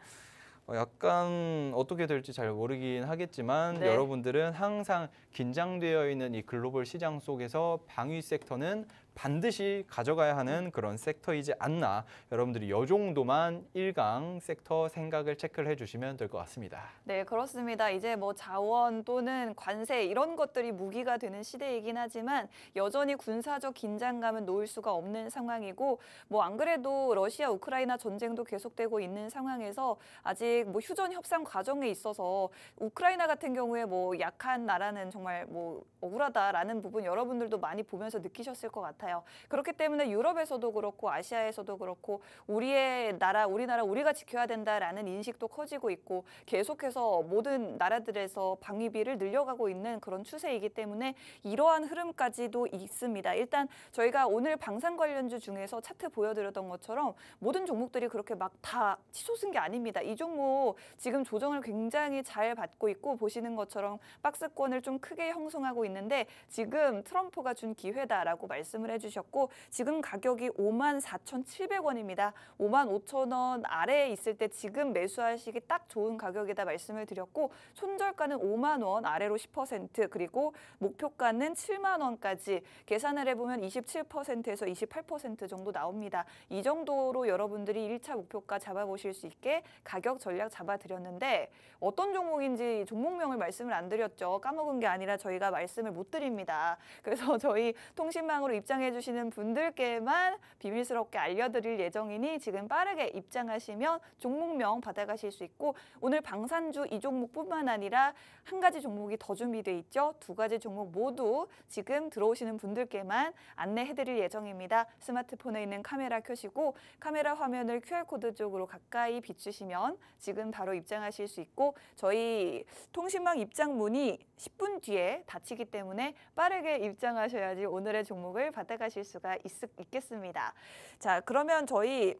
약간 어떻게 될지 잘 모르긴 하겠지만 네. 여러분들은 항상 긴장되어 있는 이 글로벌 시장 속에서 방위 섹터는 반드시 가져가야 하는 그런 섹터이지 않나. 여러분들이 이 정도만 1강 섹터 생각을 체크를 해주시면 될 것 같습니다. 네, 그렇습니다. 이제 뭐 자원 또는 관세 이런 것들이 무기가 되는 시대이긴 하지만 여전히 군사적 긴장감은 놓을 수가 없는 상황이고 뭐 안 그래도 러시아 우크라이나 전쟁도 계속되고 있는 상황에서 아직 뭐 휴전 협상 과정에 있어서 우크라이나 같은 경우에 뭐 약한 나라는 정말 뭐 억울하다라는 부분 여러분들도 많이 보면서 느끼셨을 것 같아요. 그렇기 때문에 유럽에서도 그렇고 아시아에서도 그렇고 우리나라 우리가 지켜야 된다라는 인식도 커지고 있고 계속해서 모든 나라들에서 방위비를 늘려가고 있는 그런 추세이기 때문에 이러한 흐름까지도 있습니다. 일단 저희가 오늘 방산 관련주 중에서 차트 보여드렸던 것처럼 모든 종목들이 그렇게 막 다 치솟은 게 아닙니다. 이 종목 지금 조정을 굉장히 잘 받고 있고 보시는 것처럼 박스권을 좀 크게 형성하고 있는데 지금 트럼프가 준 기회다라고 말씀을 해주셨고 지금 가격이 54,700원입니다. 55,000원 아래에 있을 때 지금 매수하시기 딱 좋은 가격이다 말씀을 드렸고 손절가는 5만 원 아래로 10% 그리고 목표가는 7만 원까지 계산을 해보면 27%에서 28% 정도 나옵니다. 이 정도로 여러분들이 1차 목표가 잡아보실 수 있게 가격 전략 잡아드렸는데 어떤 종목인지 종목명을 말씀을 안 드렸죠. 까먹은 게 아니라 저희가 말씀을 못 드립니다. 그래서 저희 통신망으로 입장해 주시는 분들께만 비밀스럽게 알려드릴 예정이니 지금 빠르게 입장하시면 종목명 받아가실 수 있고 오늘 방산주 이 종목뿐만 아니라 한 가지 종목이 더 준비돼 있죠. 두 가지 종목 모두 지금 들어오시는 분들께만 안내해드릴 예정입니다. 스마트폰에 있는 카메라 켜시고 카메라 화면을 QR코드 쪽으로 가까이 비추시면 지금 바로 입장하실 수 있고 저희 통신망 입장 문이 10분 뒤에 닫히기 때문에 빠르게 입장하셔야지 오늘의 종목을 받아가실 수가 있겠습니다. 자, 그러면 저희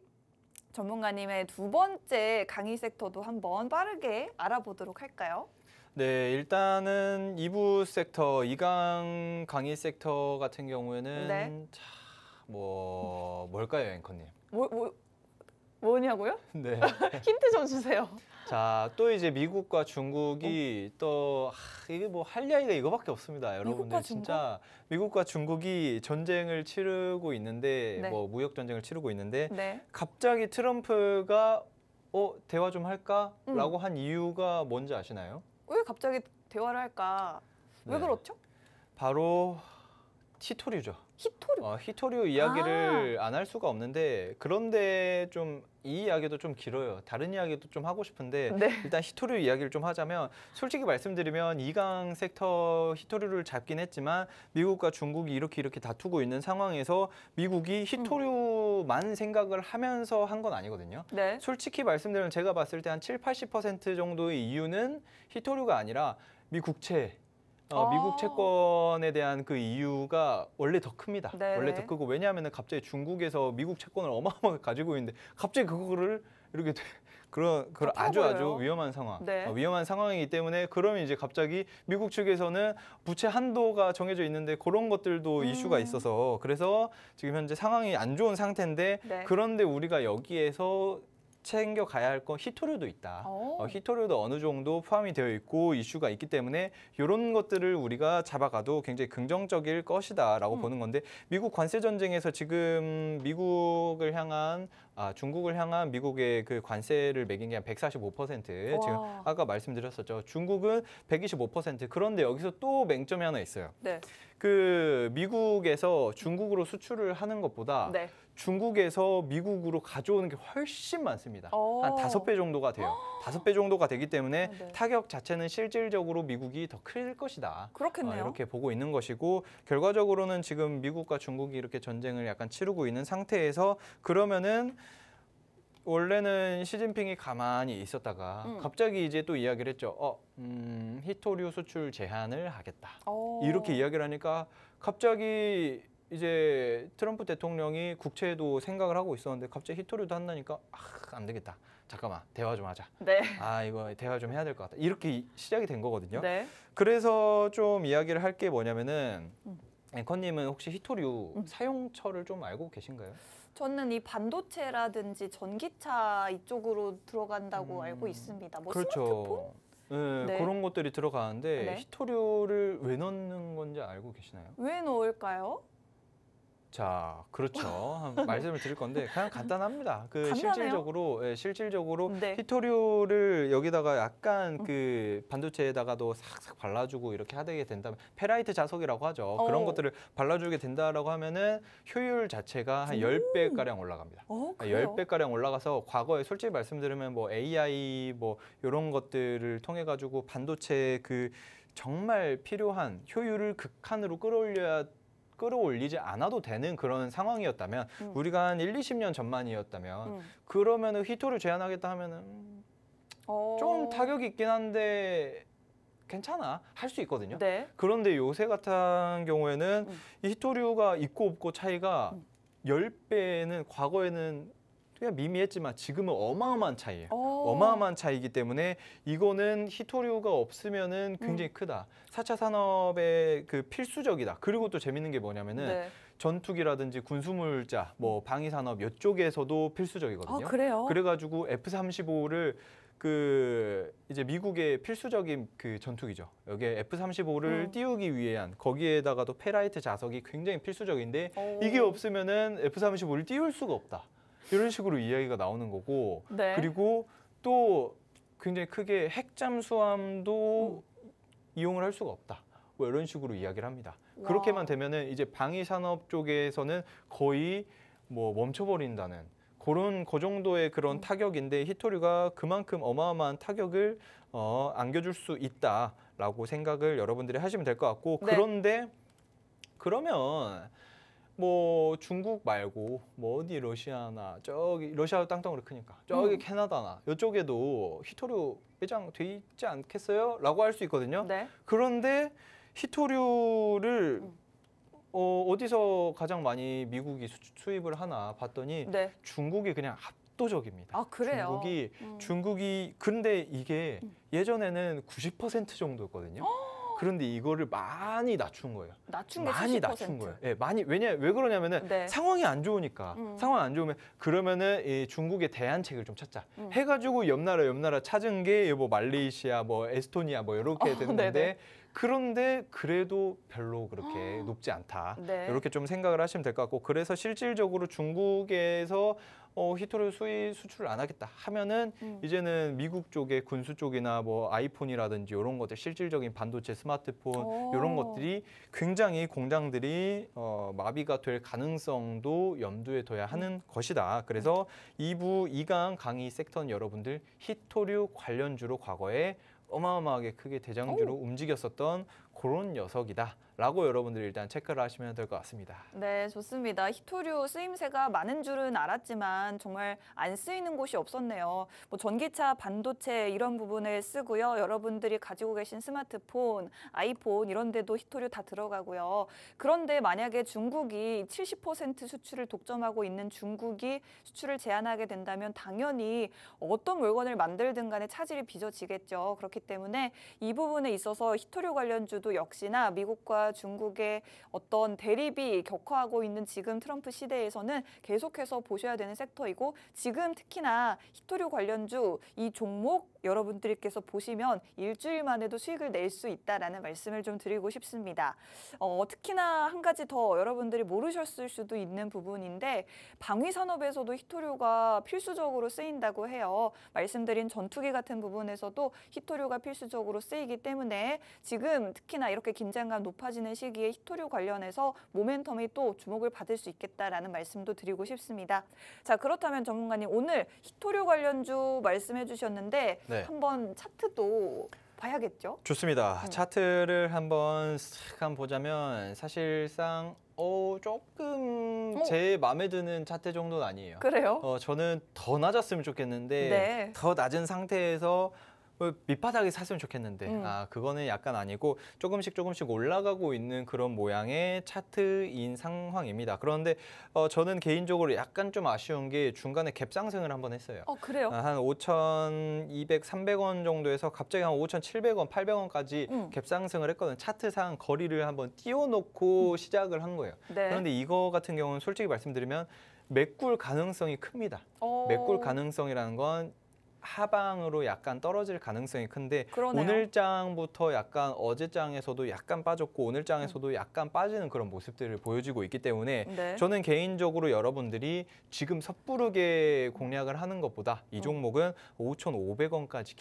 전문가님의 두 번째 강의 섹터도 한번 빠르게 알아보도록 할까요? 네, 일단은 2부 섹터, 2강 강의 섹터 같은 경우에는 네. 자, 뭘까요, 앵커님? 뭐냐고요? 네. 힌트 좀 주세요. 자, 또 이제 미국과 중국이 또 이게 뭐 할 이야기가 이거밖에 없습니다. 여러분들 미국과 진짜 미국과 중국이 전쟁을 치르고 있는데 네. 뭐 무역 전쟁을 치르고 있는데 네. 갑자기 트럼프가 대화 좀 할까라고 한 이유가 뭔지 아시나요? 왜 갑자기 대화를 할까? 왜 네. 그렇죠? 바로 히토류죠. 히토류. 히토류 이야기를 안 할 수가 없는데 그런데 좀 이 이야기도 좀 길어요. 다른 이야기도 좀 하고 싶은데 네. 일단 히토류 이야기를 좀 하자면 솔직히 말씀드리면 2강 섹터 히토류를 잡긴 했지만 미국과 중국이 이렇게 다투고 있는 상황에서 미국이 히토류만 생각을 하면서 한 건 아니거든요. 네. 솔직히 말씀드리면 제가 봤을 때 한 70-80% 정도의 이유는 히토류가 아니라 미국채 미국 채권에 대한 그 이유가 원래 더 큽니다. 네네. 원래 더 크고 왜냐하면 갑자기 중국에서 미국 채권을 어마어마하게 가지고 있는데 갑자기 그거를 이렇게 그런 아주 팔아버려요. 위험한 상황, 네. 위험한 상황이기 때문에 그러면 이제 갑자기 미국 측에서는 부채 한도가 정해져 있는데 그런 것들도 이슈가 있어서 그래서 지금 현재 상황이 안 좋은 상태인데 네. 그런데 우리가 여기에서 챙겨가야 할 건 히토류도 있다. 히토류도 어느 정도 포함이 되어 있고 이슈가 있기 때문에 이런 것들을 우리가 잡아가도 굉장히 긍정적일 것이다라고 보는 건데 미국 관세 전쟁에서 지금 중국을 향한 미국의 그 관세를 매긴 게 한 145%. 지금 아까 말씀드렸었죠. 중국은 125%. 그런데 여기서 또 맹점이 하나 있어요. 네. 그 미국에서 중국으로 수출을 하는 것보다 네. 중국에서 미국으로 가져오는 게 훨씬 많습니다. 한 오. 5배 정도가 돼요. 5배 정도가 되기 때문에 네. 타격 자체는 실질적으로 미국이 더 클 것이다. 그렇겠네요. 이렇게 보고 있는 것이고 결과적으로는 지금 미국과 중국이 이렇게 전쟁을 약간 치르고 있는 상태에서 그러면은 원래는 시진핑이 가만히 있었다가 갑자기 이제 또 이야기를 했죠. 히토류 수출 제한을 하겠다. 오. 이렇게 이야기를 하니까 갑자기 이제 트럼프 대통령이 국채도 생각을 하고 있었는데 갑자기 히토류도 한다니까 안 되겠다. 잠깐만 대화 좀 하자. 네. 이거 대화 좀 해야 될 것 같다. 이렇게 시작이 된 거거든요. 네. 그래서 좀 이야기를 할 게 뭐냐면은 앵커님은 혹시 히토류 사용처를 좀 알고 계신가요? 저는 이 반도체라든지 전기차 이쪽으로 들어간다고 알고 있습니다. 뭐 스마트폰? 네, 네. 그런 것들이 들어가는데 네. 히토류를 왜 넣는 건지 알고 계시나요? 왜 넣을까요? 자, 그렇죠. 한 말씀을 드릴 건데 그냥 간단합니다. 간단해요? 실질적으로 네. 히토류를 여기다가 약간 그 반도체에다가도 싹싹 발라주고 이렇게 하게 된다면 페라이트 자석이라고 하죠. 그런 것들을 발라주게 된다라고 하면은 효율 자체가 한 10배 가량 올라갑니다. 그래요? 10배 가량 올라가서 과거에 솔직히 말씀드리면 뭐 AI 뭐 이런 것들을 통해 가지고 반도체 그 정말 필요한 효율을 극한으로 끌어올리지 않아도 되는 그런 상황이었다면 우리가 한 1, 20년 전만이었다면 그러면은 히토류 제한하겠다 하면은 좀 타격이 있긴 한데 괜찮아 할 수 있거든요. 네. 그런데 요새 같은 경우에는 이 히토류가 있고 없고 차이가 10배는 과거에는 그냥 미미했지만 지금은 어마어마한 차이예요. 어마어마한 차이기 때문에 이거는 히토류가 없으면은 굉장히 크다. 4차 산업의 그 필수적이다. 그리고 또 재밌는 게 뭐냐면은 네. 전투기라든지 군수물자, 뭐 방위 산업 이쪽에서도 필수적이거든요. 그래요? 그래가지고 F-35를 그 이제 미국의 필수적인 그 전투기죠. 여기에 F-35를 띄우기 위한 거기에다가도 페라이트 자석이 굉장히 필수적인데 이게 없으면은 F-35를 띄울 수가 없다. 이런 식으로 이야기가 나오는 거고 네. 그리고 또 굉장히 크게 핵 잠수함도 이용을 할 수가 없다. 뭐 이런 식으로 이야기를 합니다. 와. 그렇게만 되면은 이제 방위 산업 쪽에서는 거의 뭐 멈춰버린다는 그 정도의 그런 타격인데 히토류가 그만큼 어마어마한 타격을 안겨줄 수 있다라고 생각을 여러분들이 하시면 될 것 같고 네. 그런데 그러면 뭐 중국 말고 뭐 어디 러시아나 저기 러시아도 땅덩어리 크니까 저기 캐나다나 이쪽에도 히토류 매장 돼 있지 않겠어요? 라고 할 수 있거든요. 네. 그런데 히토류를 어디서 가장 많이 미국이 수입을 하나 봤더니 네. 중국이 그냥 압도적입니다. 그래요? 중국이 근데 이게 예전에는 90% 정도였거든요. 그런데 이거를 많이 낮춘 거예요. 낮춘 게 많이 70%. 낮춘 거예요. 예, 왜 그러냐면은 네. 상황이 안 좋으니까. 상황이 안 좋으면 그러면은 이 중국의 대안책을 좀 찾자. 해가지고 옆 나라 찾은 게 뭐 말레이시아, 뭐 에스토니아 뭐 이렇게 되는 건데 네네. 그런데 그래도 별로 그렇게 높지 않다. 네. 이렇게 좀 생각을 하시면 될 것 같고 그래서 실질적으로 중국에서 히토류 수출을 안 하겠다 하면은 이제는 미국 쪽의 군수 쪽이나 뭐 아이폰이라든지 이런 것들 실질적인 반도체 스마트폰 이런 것들이 굉장히 공장들이 마비가 될 가능성도 염두에 둬야 하는 것이다. 그래서 2부 2강 강의 섹터는 여러분들 히토류 관련주로 과거에 어마어마하게 크게 대장주로 움직였었던 그런 녀석이다. 라고 여러분들이 일단 체크를 하시면 될 것 같습니다. 네, 좋습니다. 히토류 쓰임새가 많은 줄은 알았지만 정말 안 쓰이는 곳이 없었네요. 뭐 전기차, 반도체 이런 부분에 쓰고요. 여러분들이 가지고 계신 스마트폰, 아이폰 이런 데도 히토류 다 들어가고요. 그런데 만약에 중국이 70% 수출을 독점하고 있는 중국이 수출을 제한하게 된다면 당연히 어떤 물건을 만들든 간에 차질이 빚어지겠죠. 그렇기 때문에 이 부분에 있어서 히토류 관련주도 역시나 미국과 중국의 어떤 대립이 격화하고 있는 지금 트럼프 시대에서는 계속해서 보셔야 되는 섹터이고 지금 특히나 히토류 관련주 이 종목 여러분들께서 보시면 일주일 만에도 수익을 낼 수 있다라는 말씀을 좀 드리고 싶습니다. 특히나 한 가지 더 여러분들이 모르셨을 수도 있는 부분인데 방위 산업에서도 히토류가 필수적으로 쓰인다고 해요. 말씀드린 전투기 같은 부분에서도 히토류가 필수적으로 쓰이기 때문에 지금 특히나 이렇게 긴장감 높아지는 시기에 히토류 관련해서 모멘텀이 또 주목을 받을 수 있겠다라는 말씀도 드리고 싶습니다. 자, 그렇다면 전문가님 오늘 히토류 관련주 말씀해 주셨는데 네. 한번 차트도 봐야겠죠? 좋습니다. 차트를 한번 쓱 보자면 사실상 조금 제 마음에 드는 차트 정도는 아니에요. 그래요? 저는 더 낮았으면 좋겠는데 네. 더 낮은 상태에서 밑바닥에 샀으면 좋겠는데 그거는 약간 아니고 조금씩 올라가고 있는 그런 모양의 차트인 상황입니다. 그런데 저는 개인적으로 약간 좀 아쉬운 게 중간에 갭 상승을 한번 했어요. 그래요? 한 5,200, 300원 정도에서 갑자기 한 5,700원, 800원까지 갭 상승을 했거든요. 차트상 거리를 한번 띄워놓고 시작을 한 거예요. 네. 그런데 이거 같은 경우는 솔직히 말씀드리면 메꿀 가능성이 큽니다. 메꿀 가능성이라는 건 하방으로 약간 떨어질 가능성이 큰데 그러네요. 오늘 장부터 약간 어제 장에서도 약간 빠졌고 오늘 장에서도 약간 빠지는 그런 모습들을 보여주고 있기 때문에 네. 저는 개인적으로 여러분들이 지금 섣부르게 공략을 하는 것보다 이 종목은 5,500원까지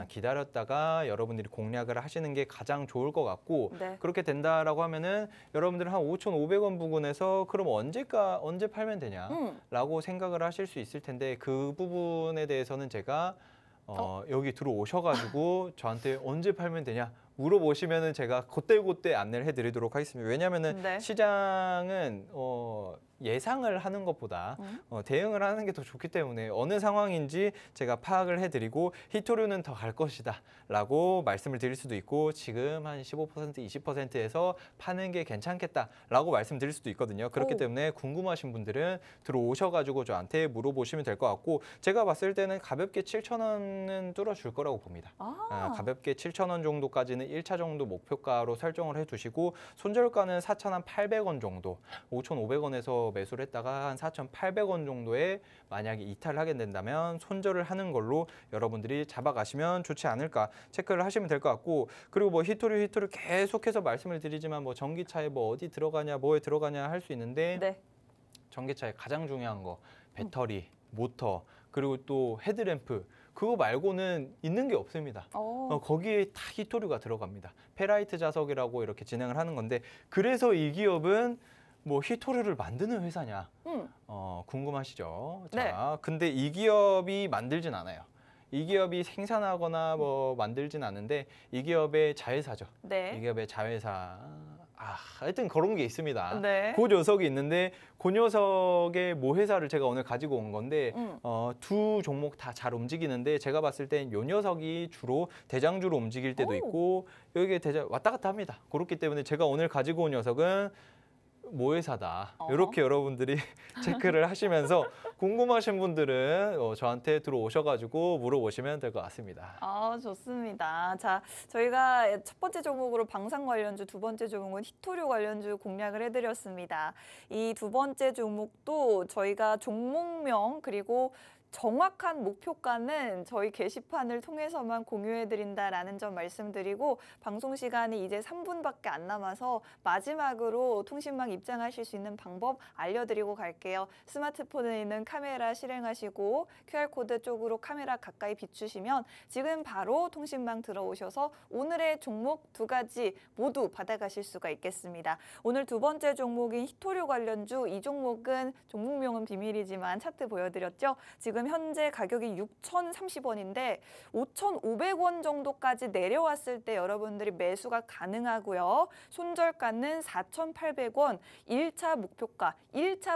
기다렸다가 여러분들이 공략을 하시는 게 가장 좋을 것 같고 네. 그렇게 된다라고 하면은 여러분들은 한 5,500원 부근에서 그럼 언제 팔면 되냐라고 생각을 하실 수 있을 텐데 그 부분에 대해서는 제가 여기 들어오셔가지고 저한테 언제 팔면 되냐 물어보시면은 제가 그때 안내를 해드리도록 하겠습니다. 왜냐하면은 네. 시장은 예상을 하는 것보다 대응을 하는 게 더 좋기 때문에 어느 상황인지 제가 파악을 해드리고 히토류는 더 갈 것이다 라고 말씀을 드릴 수도 있고 지금 한 15%, 20%에서 파는 게 괜찮겠다라고 말씀드릴 수도 있거든요. 그렇기 때문에 궁금하신 분들은 들어오셔가지고 저한테 물어보시면 될 것 같고 제가 봤을 때는 가볍게 7,000원은 뚫어줄 거라고 봅니다. 가볍게 7,000원 정도까지는 1차 정도 목표가로 설정을 해두시고 손절가는 4,800원 정도 5,500원에서 매수를 했다가 한 4,800원 정도에 만약에 이탈을 하게 된다면 손절을 하는 걸로 여러분들이 잡아가시면 좋지 않을까 체크를 하시면 될 것 같고 그리고 뭐 히토류 계속해서 말씀을 드리지만 뭐 전기차에 뭐 어디 들어가냐 뭐에 들어가냐 할 수 있는데 네. 전기차에 가장 중요한 거 배터리, 모터 그리고 또 헤드램프 그거 말고는 있는 게 없습니다. 거기에 다 히토류가 들어갑니다. 페라이트 자석이라고 이렇게 진행을 하는 건데 그래서 이 기업은 뭐 히토류를 만드는 회사냐 궁금하시죠? 네. 자, 근데 이 기업이 만들진 않아요. 이 기업이 생산하거나 뭐 만들진 않는데 이 기업의 자회사죠. 네. 이 기업의 자회사. 하여튼 그런 게 있습니다. 네. 그 녀석이 있는데 그 녀석의 모 회사를 제가 오늘 가지고 온 건데 두 종목 다 잘 움직이는데 제가 봤을 땐 요 녀석이 주로 대장주로 움직일 때도 있고 여기에 왔다 갔다 합니다. 그렇기 때문에 제가 오늘 가지고 온 녀석은 모 회사다. 이렇게 여러분들이 체크를 하시면서 궁금하신 분들은 저한테 들어오셔가지고 물어보시면 될 것 같습니다. 좋습니다. 자, 저희가 첫 번째 종목으로 방산 관련주, 두 번째 종목은 히토류 관련주 공략을 해드렸습니다. 이 두 번째 종목도 저희가 종목명 그리고 정확한 목표가는 저희 게시판을 통해서만 공유해드린다라는 점 말씀드리고 방송 시간이 이제 3분밖에 안 남아서 마지막으로 통신망 입장하실 수 있는 방법 알려드리고 갈게요. 스마트폰에 있는 카메라 실행하시고 QR코드 쪽으로 카메라 가까이 비추시면 지금 바로 통신망 들어오셔서 오늘의 종목 두 가지 모두 받아가실 수가 있겠습니다. 오늘 두 번째 종목인 히토류 관련주, 이 종목은 종목명은 비밀이지만 차트 보여드렸죠. 지금 현재 가격이 6,030원인데 5,500원 정도까지 내려왔을 때 여러분들이 매수가 가능하고요. 손절가는 4,800원, 1차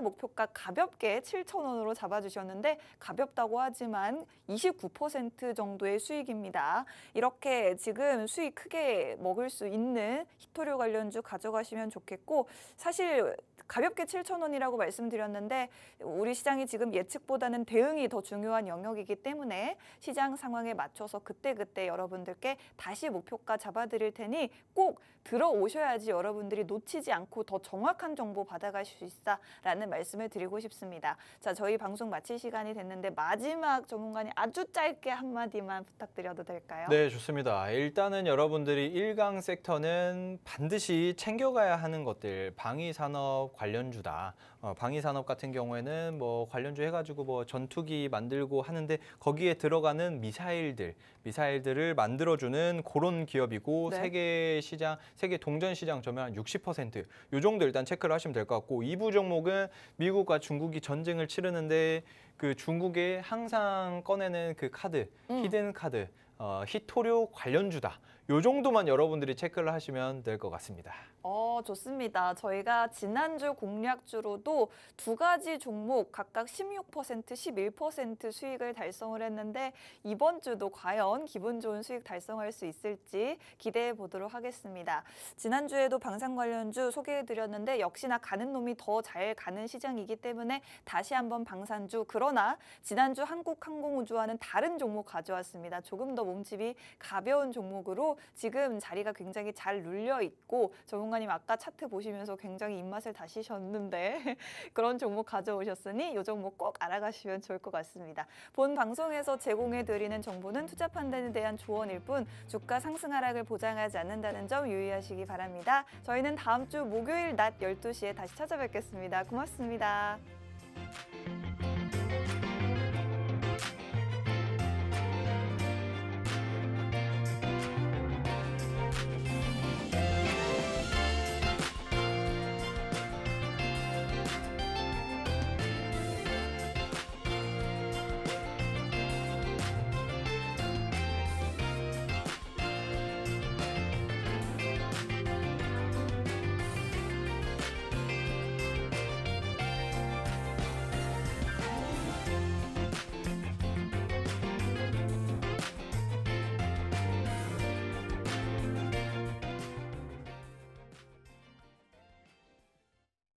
목표가 가볍게 7,000원으로 잡아주셨는데 가볍다고 하지만 29% 정도의 수익입니다. 이렇게 지금 수익 크게 먹을 수 있는 히토류 관련주 가져가시면 좋겠고 사실 가볍게 7,000원이라고 말씀드렸는데 우리 시장이 지금 예측보다는 대응이 더 중요한 영역이기 때문에 시장 상황에 맞춰서 그때그때 여러분들께 다시 목표가 잡아드릴 테니 꼭 들어오셔야지 여러분들이 놓치지 않고 더 정확한 정보 받아가실 수 있다라는 말씀을 드리고 싶습니다. 자, 저희 방송 마칠 시간이 됐는데 마지막 전문가님 아주 짧게 한마디만 부탁드려도 될까요? 네, 좋습니다. 일단은 여러분들이 1강 섹터는 반드시 챙겨가야 하는 것들, 방위산업 관련주다. 방위산업 같은 경우에는 뭐 관련주 해가지고 뭐 전투기 같이 만들고 하는데 거기에 들어가는 미사일들을 만들어주는 그런 기업이고 네. 세계 동전 시장 점유율 한 60%. 요 정도 일단 체크를 하시면 될 것 같고 2부 종목은 미국과 중국이 전쟁을 치르는데 그 중국에 항상 꺼내는 그 카드, 히든 카드, 히토류 관련주다. 요 정도만 여러분들이 체크를 하시면 될 것 같습니다. 좋습니다. 저희가 지난주 공략주로도 두 가지 종목 각각 16%, 11% 수익을 달성을 했는데 이번 주도 과연 기분 좋은 수익 달성할 수 있을지 기대해 보도록 하겠습니다. 지난주에도 방산 관련주 소개해드렸는데 역시나 가는 놈이 더 잘 가는 시장이기 때문에 다시 한번 방산주, 그러나 지난주 한국항공우주와는 다른 종목 가져왔습니다. 조금 더 몸집이 가벼운 종목으로 지금 자리가 굉장히 잘 눌려 있고 전문가님 아까 차트 보시면서 굉장히 입맛을 다시셨는데 그런 종목 가져오셨으니 이 종목 꼭 알아가시면 좋을 것 같습니다. 본 방송에서 제공해드리는 정보는 투자 판단에 대한 조언일 뿐 주가 상승 하락을 보장하지 않는다는 점 유의하시기 바랍니다. 저희는 다음 주 목요일 낮 12시에 다시 찾아뵙겠습니다. 고맙습니다.